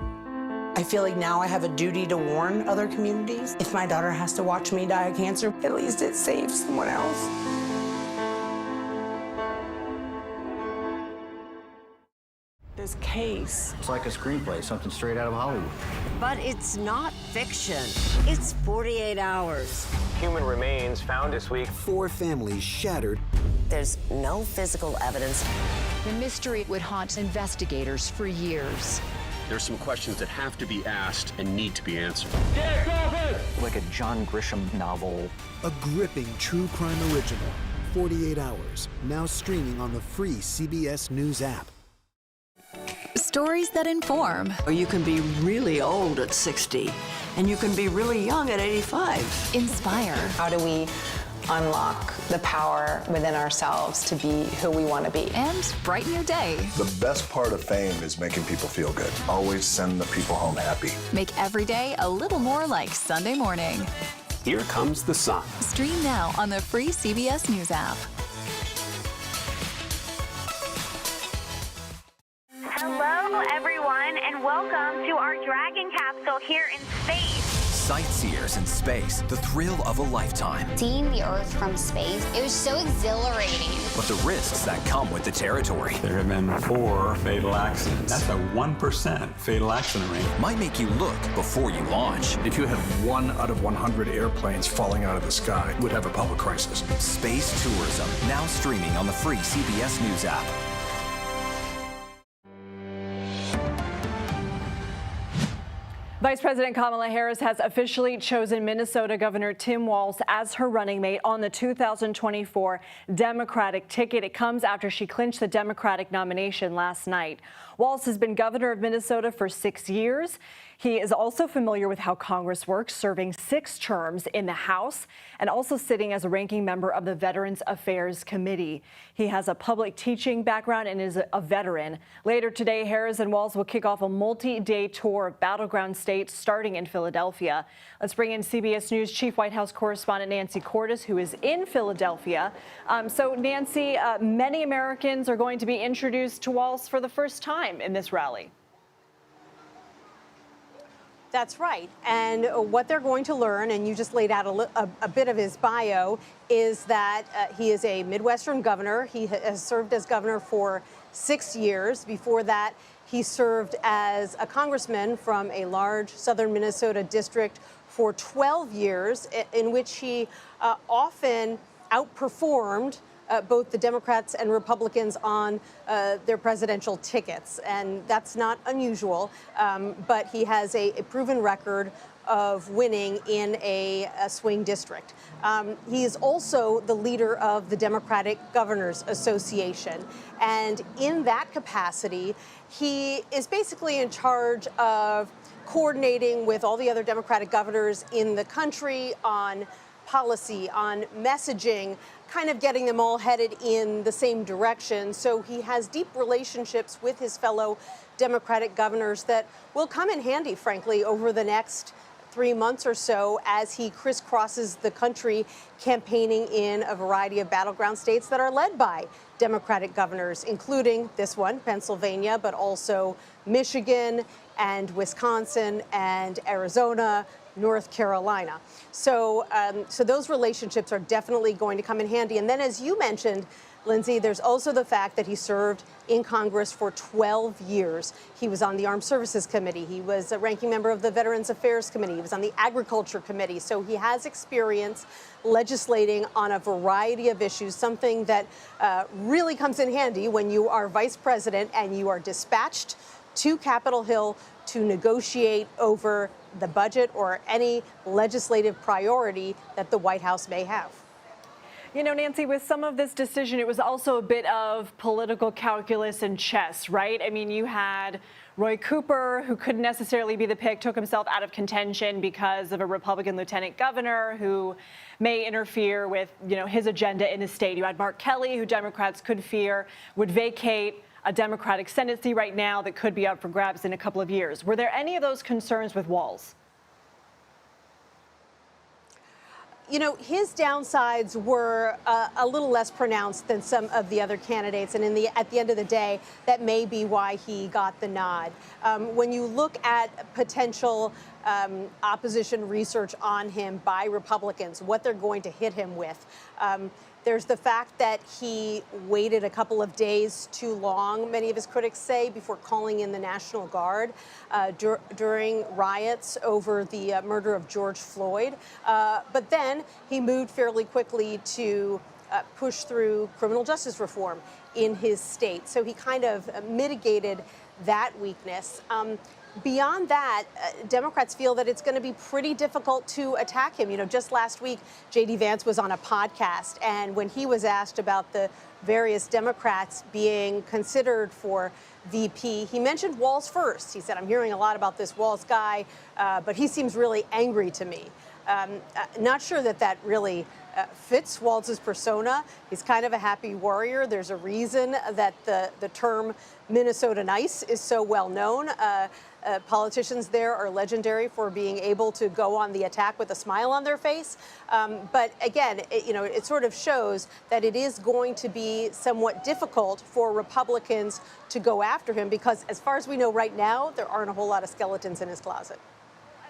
I feel like now I have a duty to warn other communities. If my daughter has to watch me die of cancer, at least it saves someone else. This case. It's like a screenplay, something straight out of Hollywood. But it's not fiction. It's 48 hours. Human remains found this week. 4 families shattered. There's no physical evidence. The mystery would haunt investigators for years. There's some questions that have to be asked and need to be answered. Like a John Grisham novel. A gripping true crime original. 48 Hours. Now streaming on the free CBS News app. Stories that inform. You can be really old at 60, and you can be really young at 85. Inspire. How do we unlock the power within ourselves to be who we want to be? And brighten your day. The best part of fame is making people feel good. Always send the people home happy. Make every day a little more like Sunday morning. Here comes the sun. Stream now on the free CBS News app. welcome to our Dragon capsule here in space. Sightseers in space, the thrill of a lifetime. Seeing the Earth from space, it was so exhilarating. But the risks that come with the territory. There have been 4 fatal accidents. That's a 1% fatal accident rate. Might make you look before you launch. If you had 1 out of 100 airplanes falling out of the sky, we'd have a public crisis. Space tourism, now streaming on the free CBS News app. Vice President Kamala Harris has officially chosen Minnesota Governor Tim Walz as her running mate on the 2024 Democratic ticket. It comes after she clinched the Democratic nomination last night. Walz has been governor of Minnesota for 6 years. He is also familiar with how Congress works, serving 6 terms in the House and also sitting as a ranking member of the Veterans Affairs Committee. He has a public teaching background and is a veteran. Later today, Harris and Walz will kick off a multi-day tour of battleground states starting in Philadelphia. Let's bring in CBS News Chief White House correspondent Nancy Cordes, who is in Philadelphia. So, Nancy, many Americans are going to be introduced to Walz for the first time in this rally. That's right. And what they're going to learn, and you just laid out a bit of his bio, is that he is a Midwestern governor. He has served as governor for 6 years. Before that, he served as a congressman from a large southern Minnesota district for 12 years, in which he often outperformed both the Democrats and Republicans on their presidential tickets. And that's not unusual, but he has a proven record of winning in a swing district. He is also the leader of the Democratic Governors Association. And in that capacity, he is basically in charge of coordinating with all the other Democratic governors in the country on policy, on messaging, kind of getting them all headed in the same direction. So he has deep relationships with his fellow Democratic governors that will come in handy, frankly, over the next 3 months or so as he crisscrosses the country campaigning in a variety of battleground states that are led by Democratic governors, including this one, Pennsylvania, but also Michigan and Wisconsin and Arizona, North Carolina. So those relationships are definitely going to come in handy. And then, as you mentioned, Lindsay, there's also the fact that he served in Congress for 12 years. He was on the Armed Services Committee. He was a ranking member of the Veterans Affairs Committee. He was on the Agriculture Committee. So he has experience legislating on a variety of issues, something that really comes in handy when you are vice president and you are dispatched to Capitol Hill to negotiate over the budget or any legislative priority that the White House may have. You know, Nancy, with some of this decision, it was also a bit of political calculus and chess, right? I mean, you had Roy Cooper, who couldn't necessarily be the pick, took himself out of contention because of a Republican lieutenant governor who may interfere with, you know, his agenda in his state. You had Mark Kelly, who Democrats could fear would vacate a Democratic Senate seat right now that could be up for grabs in a couple of years. Were there any of those concerns with Walz? You know, his downsides were a little less pronounced than some of the other candidates. And at the end of the day, that may be why he got the nod. When you look at potential opposition research on him by Republicans, what they're going to hit him with, there's the fact that he waited a couple of days too long, many of his critics say, before calling in the National Guard during riots over the murder of George Floyd. But then he moved fairly quickly to push through criminal justice reform in his state. So he kind of mitigated that weakness. Beyond that, Democrats feel that it's going to be pretty difficult to attack him. You know, just last week, J.D. Vance was on a podcast, and when he was asked about the various Democrats being considered for VP, he mentioned Walz first. He said, I'm hearing a lot about this Walz guy, but he seems really angry to me. Not sure that really fits Walz's persona. He's kind of a happy warrior. There's a reason that the term Minnesota nice is so well known. Politicians there are legendary for being able to go on the attack with a smile on their face. But again, it sort of shows that it is going to be somewhat difficult for Republicans to go after him because, as far as we know right now, there aren't a whole lot of skeletons in his closet.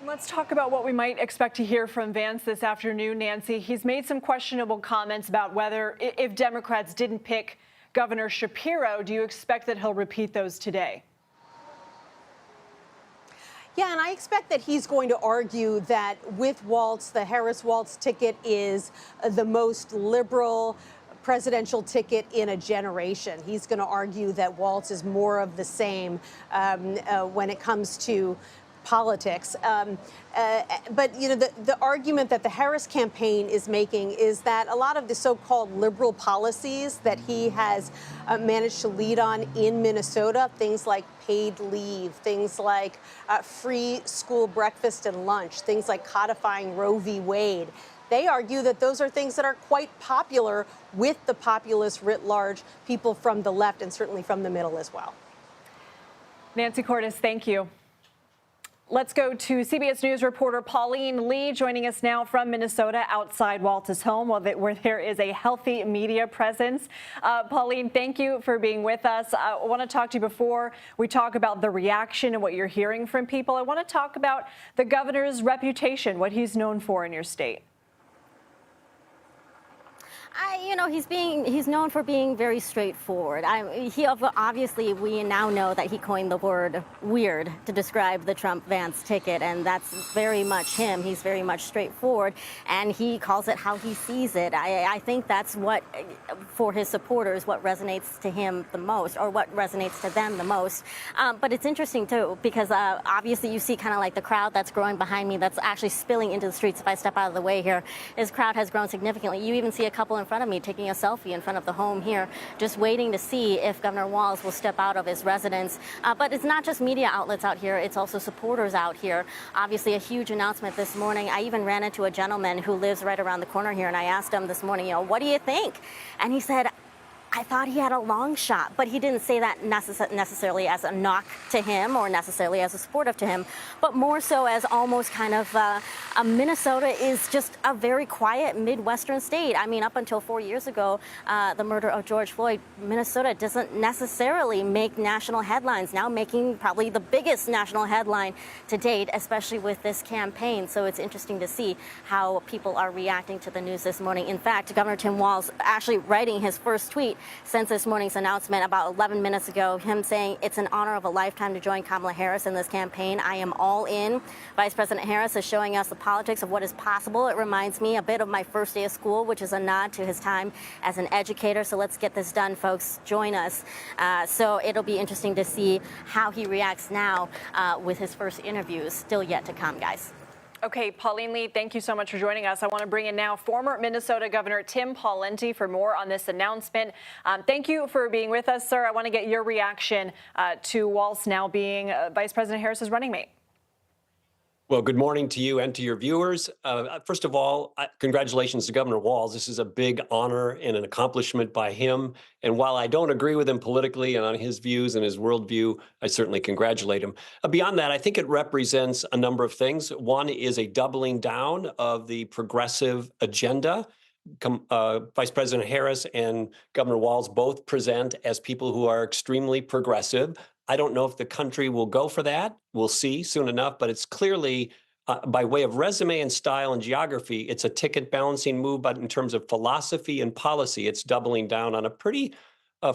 Let's talk about what we might expect to hear from Vance this afternoon, Nancy. He's made some questionable comments about whether, if Democrats didn't pick Governor Shapiro, do you expect that he'll repeat those today? Yeah, and I expect that he's going to argue that with Walz, the Harris-Walz ticket is the most liberal presidential ticket in a generation. He's going to argue that Walz is more of the same when it comes to politics. But the argument that the Harris campaign is making is that a lot of the so-called liberal policies that he has managed to lead on in Minnesota, things like paid leave, things like free school breakfast and lunch, things like codifying Roe v. Wade, they argue that those are things that are quite popular with the populace writ large, people from the left and certainly from the middle as well. Nancy Cordes, thank you. Let's go to CBS News reporter Pauline Lee joining us now from Minnesota outside Walz's home where there is a healthy media presence. Pauline, thank you for being with us. I want to talk to you before we talk about the reaction and what you're hearing from people. I want to talk about the governor's reputation, what he's known for in your state. He's known for being very straightforward. Obviously, we now know that he coined the word weird to describe the Trump-Vance ticket, and that's very much him. He's very much straightforward, and he calls it how he sees it. I think that's what, for his supporters, what resonates to him the most, or what resonates to them the most. But it's interesting, too, because obviously you see kind of like the crowd that's growing behind me that's actually spilling into the streets. If I step out of the way here, this crowd has grown significantly. You even see a couple in front of me taking a selfie in front of the home here, just waiting to see if Governor Walz will step out of his residence. But it's not just media outlets out here, it's also supporters out here. Obviously a huge announcement this morning. I even ran into a gentleman who lives right around the corner here, and I asked him this morning, what do you think? And he said, I thought he had a long shot, but he didn't say that necessarily as a knock to him or necessarily as a supportive to him, but more so as almost kind of Minnesota is just a very quiet Midwestern state. I mean, up until 4 years ago, the murder of George Floyd, Minnesota doesn't necessarily make national headlines, now making probably the biggest national headline to date, especially with this campaign. So it's interesting to see how people are reacting to the news this morning. In fact, Governor Tim Walz actually writing his first tweet since this morning's announcement about 11 minutes ago, him saying it's an honor of a lifetime to join Kamala Harris in this campaign. I am all in. Vice President Harris is showing us the politics of what is possible. It reminds me a bit of my first day of school, which is a nod to his time as an educator. So let's get this done, folks. Join us. So it'll be interesting to see how he reacts now with his first interviews. Still yet to come, guys. Okay, Pauline Lee, thank you so much for joining us. I want to bring in now former Minnesota Governor Tim Pawlenty for more on this announcement. Thank you for being with us, sir. I want to get your reaction to Walz now being Vice President Harris's running mate. Well, good morning to you and to your viewers. First of all, congratulations to Governor Walz. This is a big honor and an accomplishment by him. And while I don't agree with him politically and on his views and his worldview, I certainly congratulate him. Beyond that, I think it represents a number of things. One is a doubling down of the progressive agenda. Vice President Harris and Governor Walz both present as people who are extremely progressive. I don't know if the country will go for that. We'll see soon enough, but it's clearly by way of resume and style and geography, it's a ticket balancing move, but in terms of philosophy and policy, it's doubling down on a pretty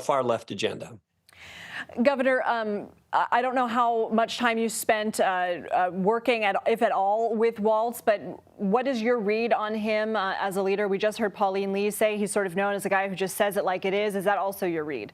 far left agenda. Governor, I don't know how much time you spent working, if at all, with Walz, but what is your read on him as a leader? We just heard Pauline Lee say he's sort of known as a guy who just says it like it is. Is that also your read?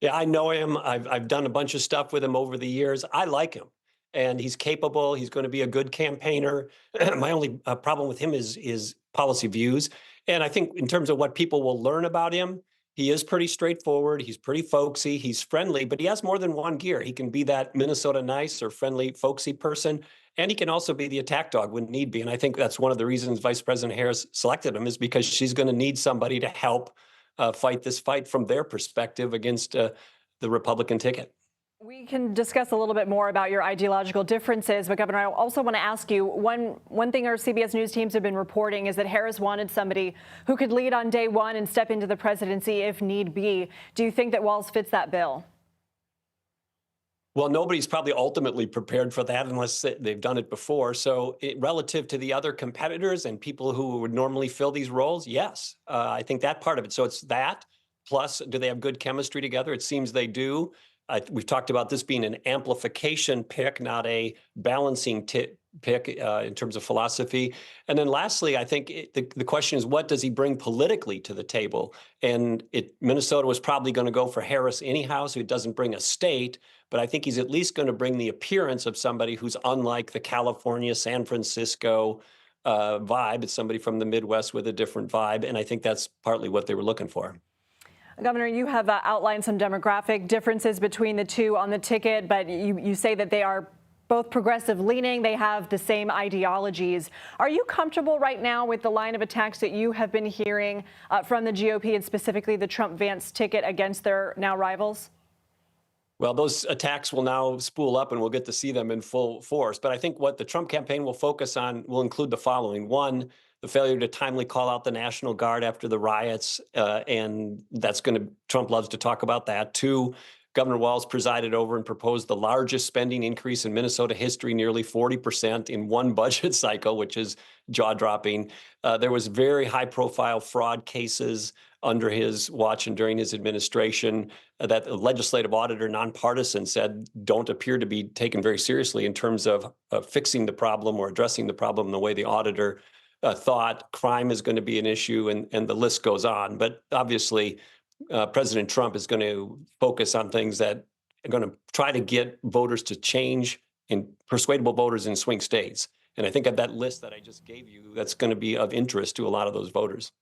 Yeah, I know him. I've done a bunch of stuff with him over the years. I like him, and he's capable. He's going to be a good campaigner. My only problem with him is policy views. And I think in terms of what people will learn about him, He is pretty straightforward. He's pretty folksy. He's friendly, but he has more than one gear. He can be that Minnesota nice or friendly, folksy person, and he can also be the attack dog when need be. And I think that's one of the reasons Vice President Harris selected him, is because she's going to need somebody to help fight this fight from their perspective against the Republican ticket. We can discuss a little bit more about your ideological differences, but Governor, I also want to ask you, one thing our CBS News teams have been reporting is that Harris wanted somebody who could lead on day one and step into the presidency if need be. Do you think that Walz fits that bill? Well, nobody's probably ultimately prepared for that unless they've done it before. So relative to the other competitors and people who would normally fill these roles, yes, I think that part of it. So it's that, plus do they have good chemistry together? It seems they do. We've talked about this being an amplification pick, not a balancing pick in terms of philosophy. And then lastly, I think the question is, what does he bring politically to the table? And Minnesota was probably going to go for Harris anyhow, so he doesn't bring a state. But I think he's at least going to bring the appearance of somebody who's unlike the California, San Francisco vibe. It's somebody from the Midwest with a different vibe. And I think that's partly what they were looking for. Governor, you have outlined some demographic differences between the two on the ticket, but you say that they are both progressive leaning. They have the same ideologies. Are you comfortable right now with the line of attacks that you have been hearing from the GOP and specifically the Trump-Vance ticket against their now rivals? Well, those attacks will now spool up and we'll get to see them in full force. But I think what the Trump campaign will focus on will include the following. One, the failure to timely call out the National Guard after the riots, and Trump loves to talk about that. Two, Governor Walz presided over and proposed the largest spending increase in Minnesota history, nearly 40% in one budget cycle, which is jaw-dropping. There was very high-profile fraud cases under his watch and during his administration that the legislative auditor, nonpartisan, said don't appear to be taken very seriously in terms of fixing the problem or addressing the problem in the way the auditor thought. Crime is going to be an issue, and the list goes on. But obviously, President Trump is going to focus on things that are going to try to get voters to change and persuadable voters in swing states. And I think of that list that I just gave you, that's going to be of interest to a lot of those voters.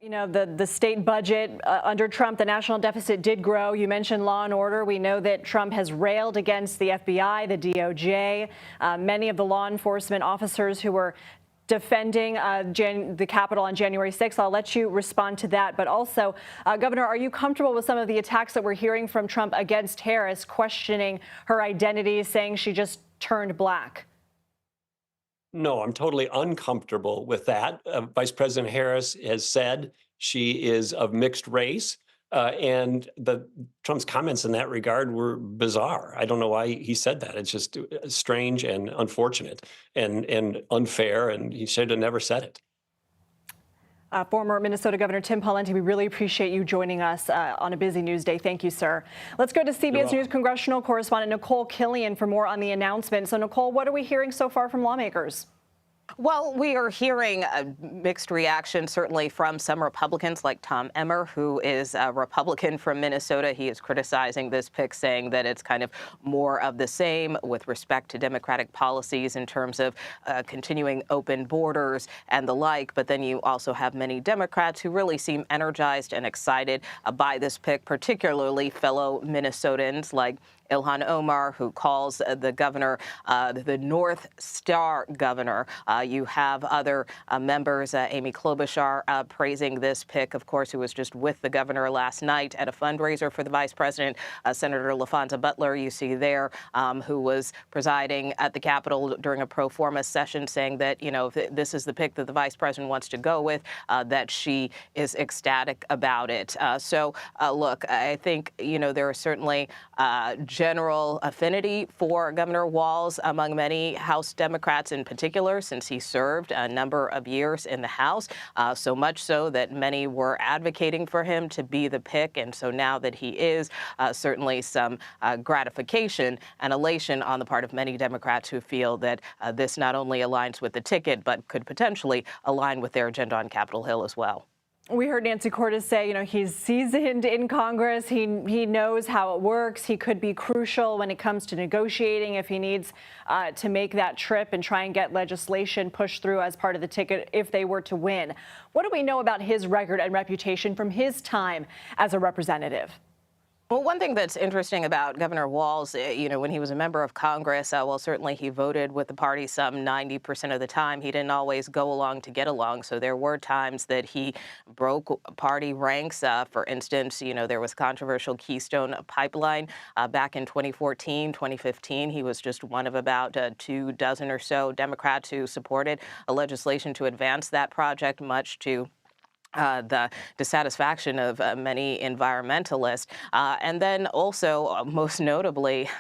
You know, the state budget under Trump, the national deficit did grow. You mentioned law and order. We know that Trump has railed against the FBI, the DOJ, many of the law enforcement officers who were defending the Capitol on January 6th. I'll let you respond to that. But also, Governor, are you comfortable with some of the attacks that we're hearing from Trump against Harris, questioning her identity, saying she just turned black? No, I'm totally uncomfortable with that. Vice President Harris has said she is of mixed race, and Trump's comments in that regard were bizarre. I don't know why he said that. It's just strange and unfortunate and unfair, and he should have never said it. Former Minnesota Governor Tim Pawlenty, we really appreciate you joining us on a busy news day. Thank you, sir. Let's go to CBS News congressional correspondent Nicole Killian for more on the announcement. So, Nicole, what are we hearing so far from lawmakers? Well, we are hearing a mixed reaction, certainly from some Republicans like Tom Emmer, who is a Republican from Minnesota. He is criticizing this pick, saying that it's kind of more of the same with respect to Democratic policies in terms of continuing open borders and the like. But then you also have many Democrats who really seem energized and excited by this pick, particularly fellow Minnesotans like Ilhan Omar, who calls the governor the North Star governor. You have other members, Amy Klobuchar, praising this pick, of course, who was just with the governor last night at a fundraiser for the vice president. Senator LaFonza Butler, you see there, who was presiding at the Capitol during a pro forma session, saying that, you know, this is the pick that the vice president wants to go with, that she is ecstatic about it. Look, I think, you know, there are certainly general affinity for Governor Walz among many House Democrats in particular, since he served a number of years in the House, so much so that many were advocating for him to be the pick. And so now that he is, certainly some gratification and elation on the part of many Democrats who feel that this not only aligns with the ticket, but could potentially align with their agenda on Capitol Hill as well. We heard Nancy Cordes say, he's seasoned in Congress. He knows how it works. He could be crucial when it comes to negotiating if he needs to make that trip and try and get legislation pushed through as part of the ticket if they were to win. What do we know about his record and reputation from his time as a representative? Well, one thing that's interesting about Governor Walz, when he was a member of Congress, well, certainly he voted with the party some 90% of the time. He didn't always go along to get along. So there were times that he broke party ranks. For instance, there was controversial Keystone Pipeline back in 2014, 2015. He was just one of about 24 or so Democrats who supported a legislation to advance that project, much to the dissatisfaction of many environmentalists. And then also, most notably,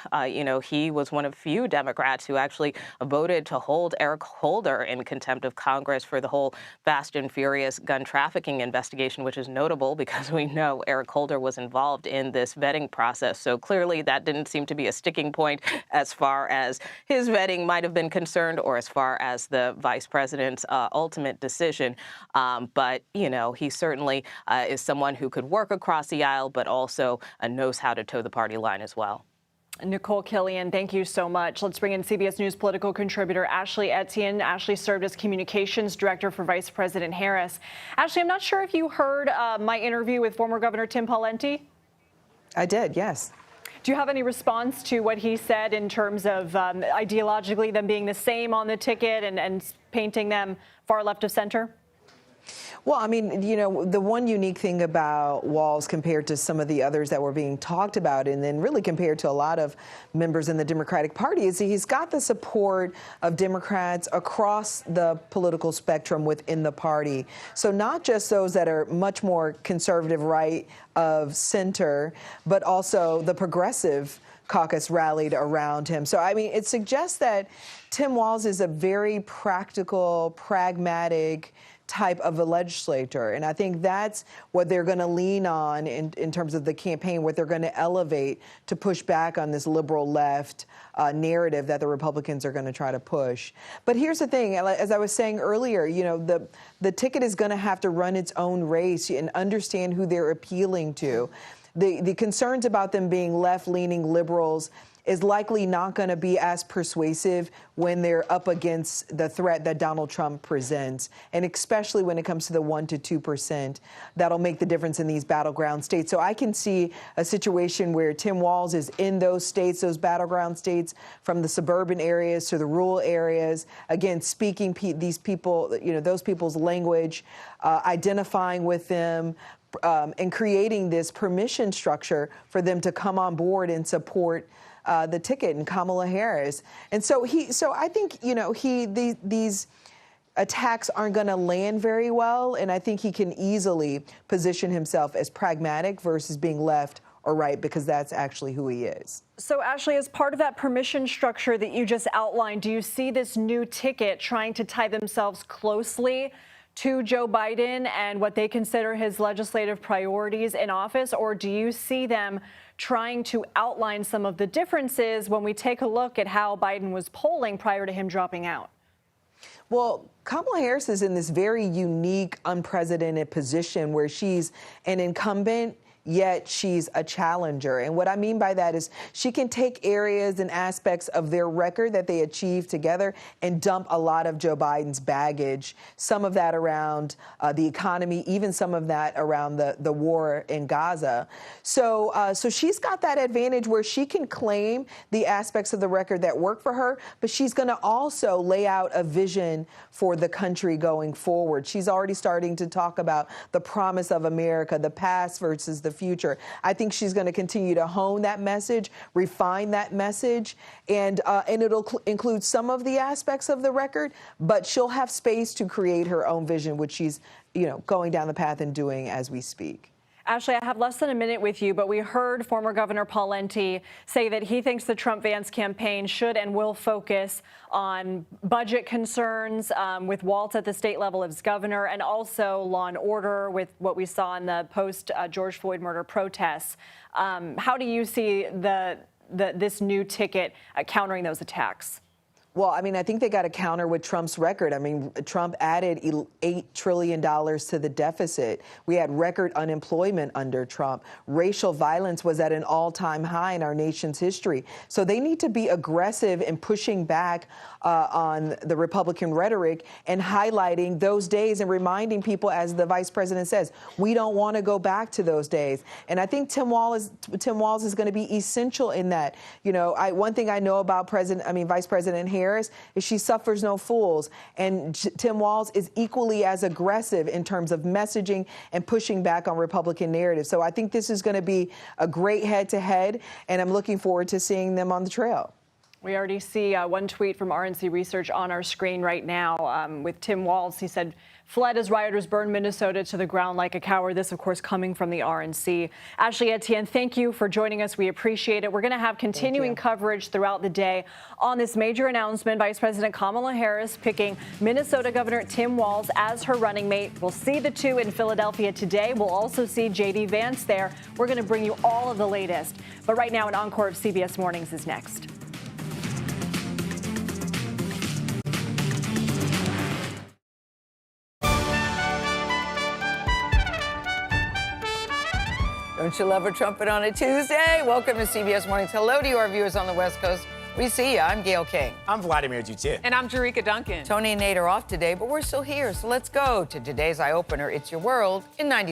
he was one of few Democrats who actually voted to hold Eric Holder in contempt of Congress for the whole Fast and Furious gun trafficking investigation, which is notable because we know Eric Holder was involved in this vetting process. So clearly that didn't seem to be a sticking point as far as his vetting might have been concerned or as far as the vice president's ultimate decision. But, he certainly is someone who could work across the aisle, but also knows how to toe the party line as well. Nicole Killian, thank you so much. Let's bring in CBS News political contributor Ashley Etienne. Ashley served as communications director for Vice President Harris. Ashley, I'm not sure if you heard my interview with former Governor Tim Pawlenty. I did, yes. Do you have any response to what he said in terms of ideologically them being the same on the ticket and painting them far left of center? Well, I mean, the one unique thing about Walz compared to some of the others that were being talked about, and then really compared to a lot of members in the Democratic Party, is he's got the support of Democrats across the political spectrum within the party. So not just those that are much more conservative right of center, but also the progressive caucus rallied around him. So, I mean, it suggests that Tim Walz is a very practical, pragmatic type of a legislator. And I think that's what they're going to lean on in terms of the campaign, what they're going to elevate to push back on this liberal left narrative that the Republicans are going to try to push. But here's the thing, as I was saying earlier, the ticket is going to have to run its own race and understand who they're appealing to. The concerns about them being left-leaning liberals is likely not going to be as persuasive when they're up against the threat that Donald Trump presents, and especially when it comes to the 1% to 2%. That'll make the difference in these battleground states. So I can see a situation where Tim Walz is in those states, those battleground states, from the suburban areas to the rural areas, again, speaking these people, those people's language, identifying with them, and creating this permission structure for them to come on board and support the ticket and Kamala Harris. And so I think, these attacks aren't going to land very well. And I think he can easily position himself as pragmatic versus being left or right, because that's actually who he is. So, Ashley, as part of that permission structure that you just outlined, do you see this new ticket trying to tie themselves closely to Joe Biden and what they consider his legislative priorities in office, or do you see them trying to outline some of the differences when we take a look at how Biden was polling prior to him dropping out? Well, Kamala Harris is in this very unique, unprecedented position where she's an incumbent, yet she's a challenger. And what I mean by that is she can take areas and aspects of their record that they achieved together and dump a lot of Joe Biden's baggage, some of that around the economy, even some of that around the war in Gaza. So she's got that advantage where she can claim the aspects of the record that work for her, but she's going to also lay out a vision for the country going forward. She's already starting to talk about the promise of America, the past versus the future. I think she's going to continue to hone that message, refine that message, and it'll include some of the aspects of the record, but she'll have space to create her own vision, which she's, going down the path and doing as we speak. Ashley, I have less than a minute with you, but we heard former Governor Pawlenty say that he thinks the Trump-Vance campaign should and will focus on budget concerns with Walz at the state level as governor, and also law and order with what we saw in the post-George Floyd murder protests. How do you see this new ticket countering those attacks? Well, I mean, I think they got to counter with Trump's record. I mean, Trump added $8 trillion to the deficit. We had record unemployment under Trump. Racial violence was at an all-time high in our nation's history. So they need to be aggressive in pushing back on the Republican rhetoric and highlighting those days and reminding people, as the vice president says, we don't want to go back to those days. And I think Tim Walz is going to be essential in that. You know, one thing I know about Vice President Harris is she suffers no fools. And Tim Walz is equally as aggressive in terms of messaging and pushing back on Republican narrative. So I think this is going to be a great head-to-head, and I'm looking forward to seeing them on the trail. We already see one tweet from RNC Research on our screen right now with Tim Walz. He said, fled as rioters burned Minnesota to the ground like a coward. This, of course, coming from the RNC. Ashley Etienne, thank you for joining us. We appreciate it. We're going to have continuing coverage throughout the day on this major announcement. Vice President Kamala Harris picking Minnesota Governor Tim Walz as her running mate. We'll see the two in Philadelphia today. We'll also see J.D. Vance there. We're going to bring you all of the latest. But right now, an encore of CBS Mornings is next. Don't you love a trumpet on a Tuesday? Welcome to CBS Mornings. Hello to you, our viewers on the West Coast. We see you. I'm Gail King. I'm Vladimir Dutin. And I'm Jerika Duncan. Tony and Nate are off today, but we're still here. So let's go to today's eye-opener. It's Your World in 90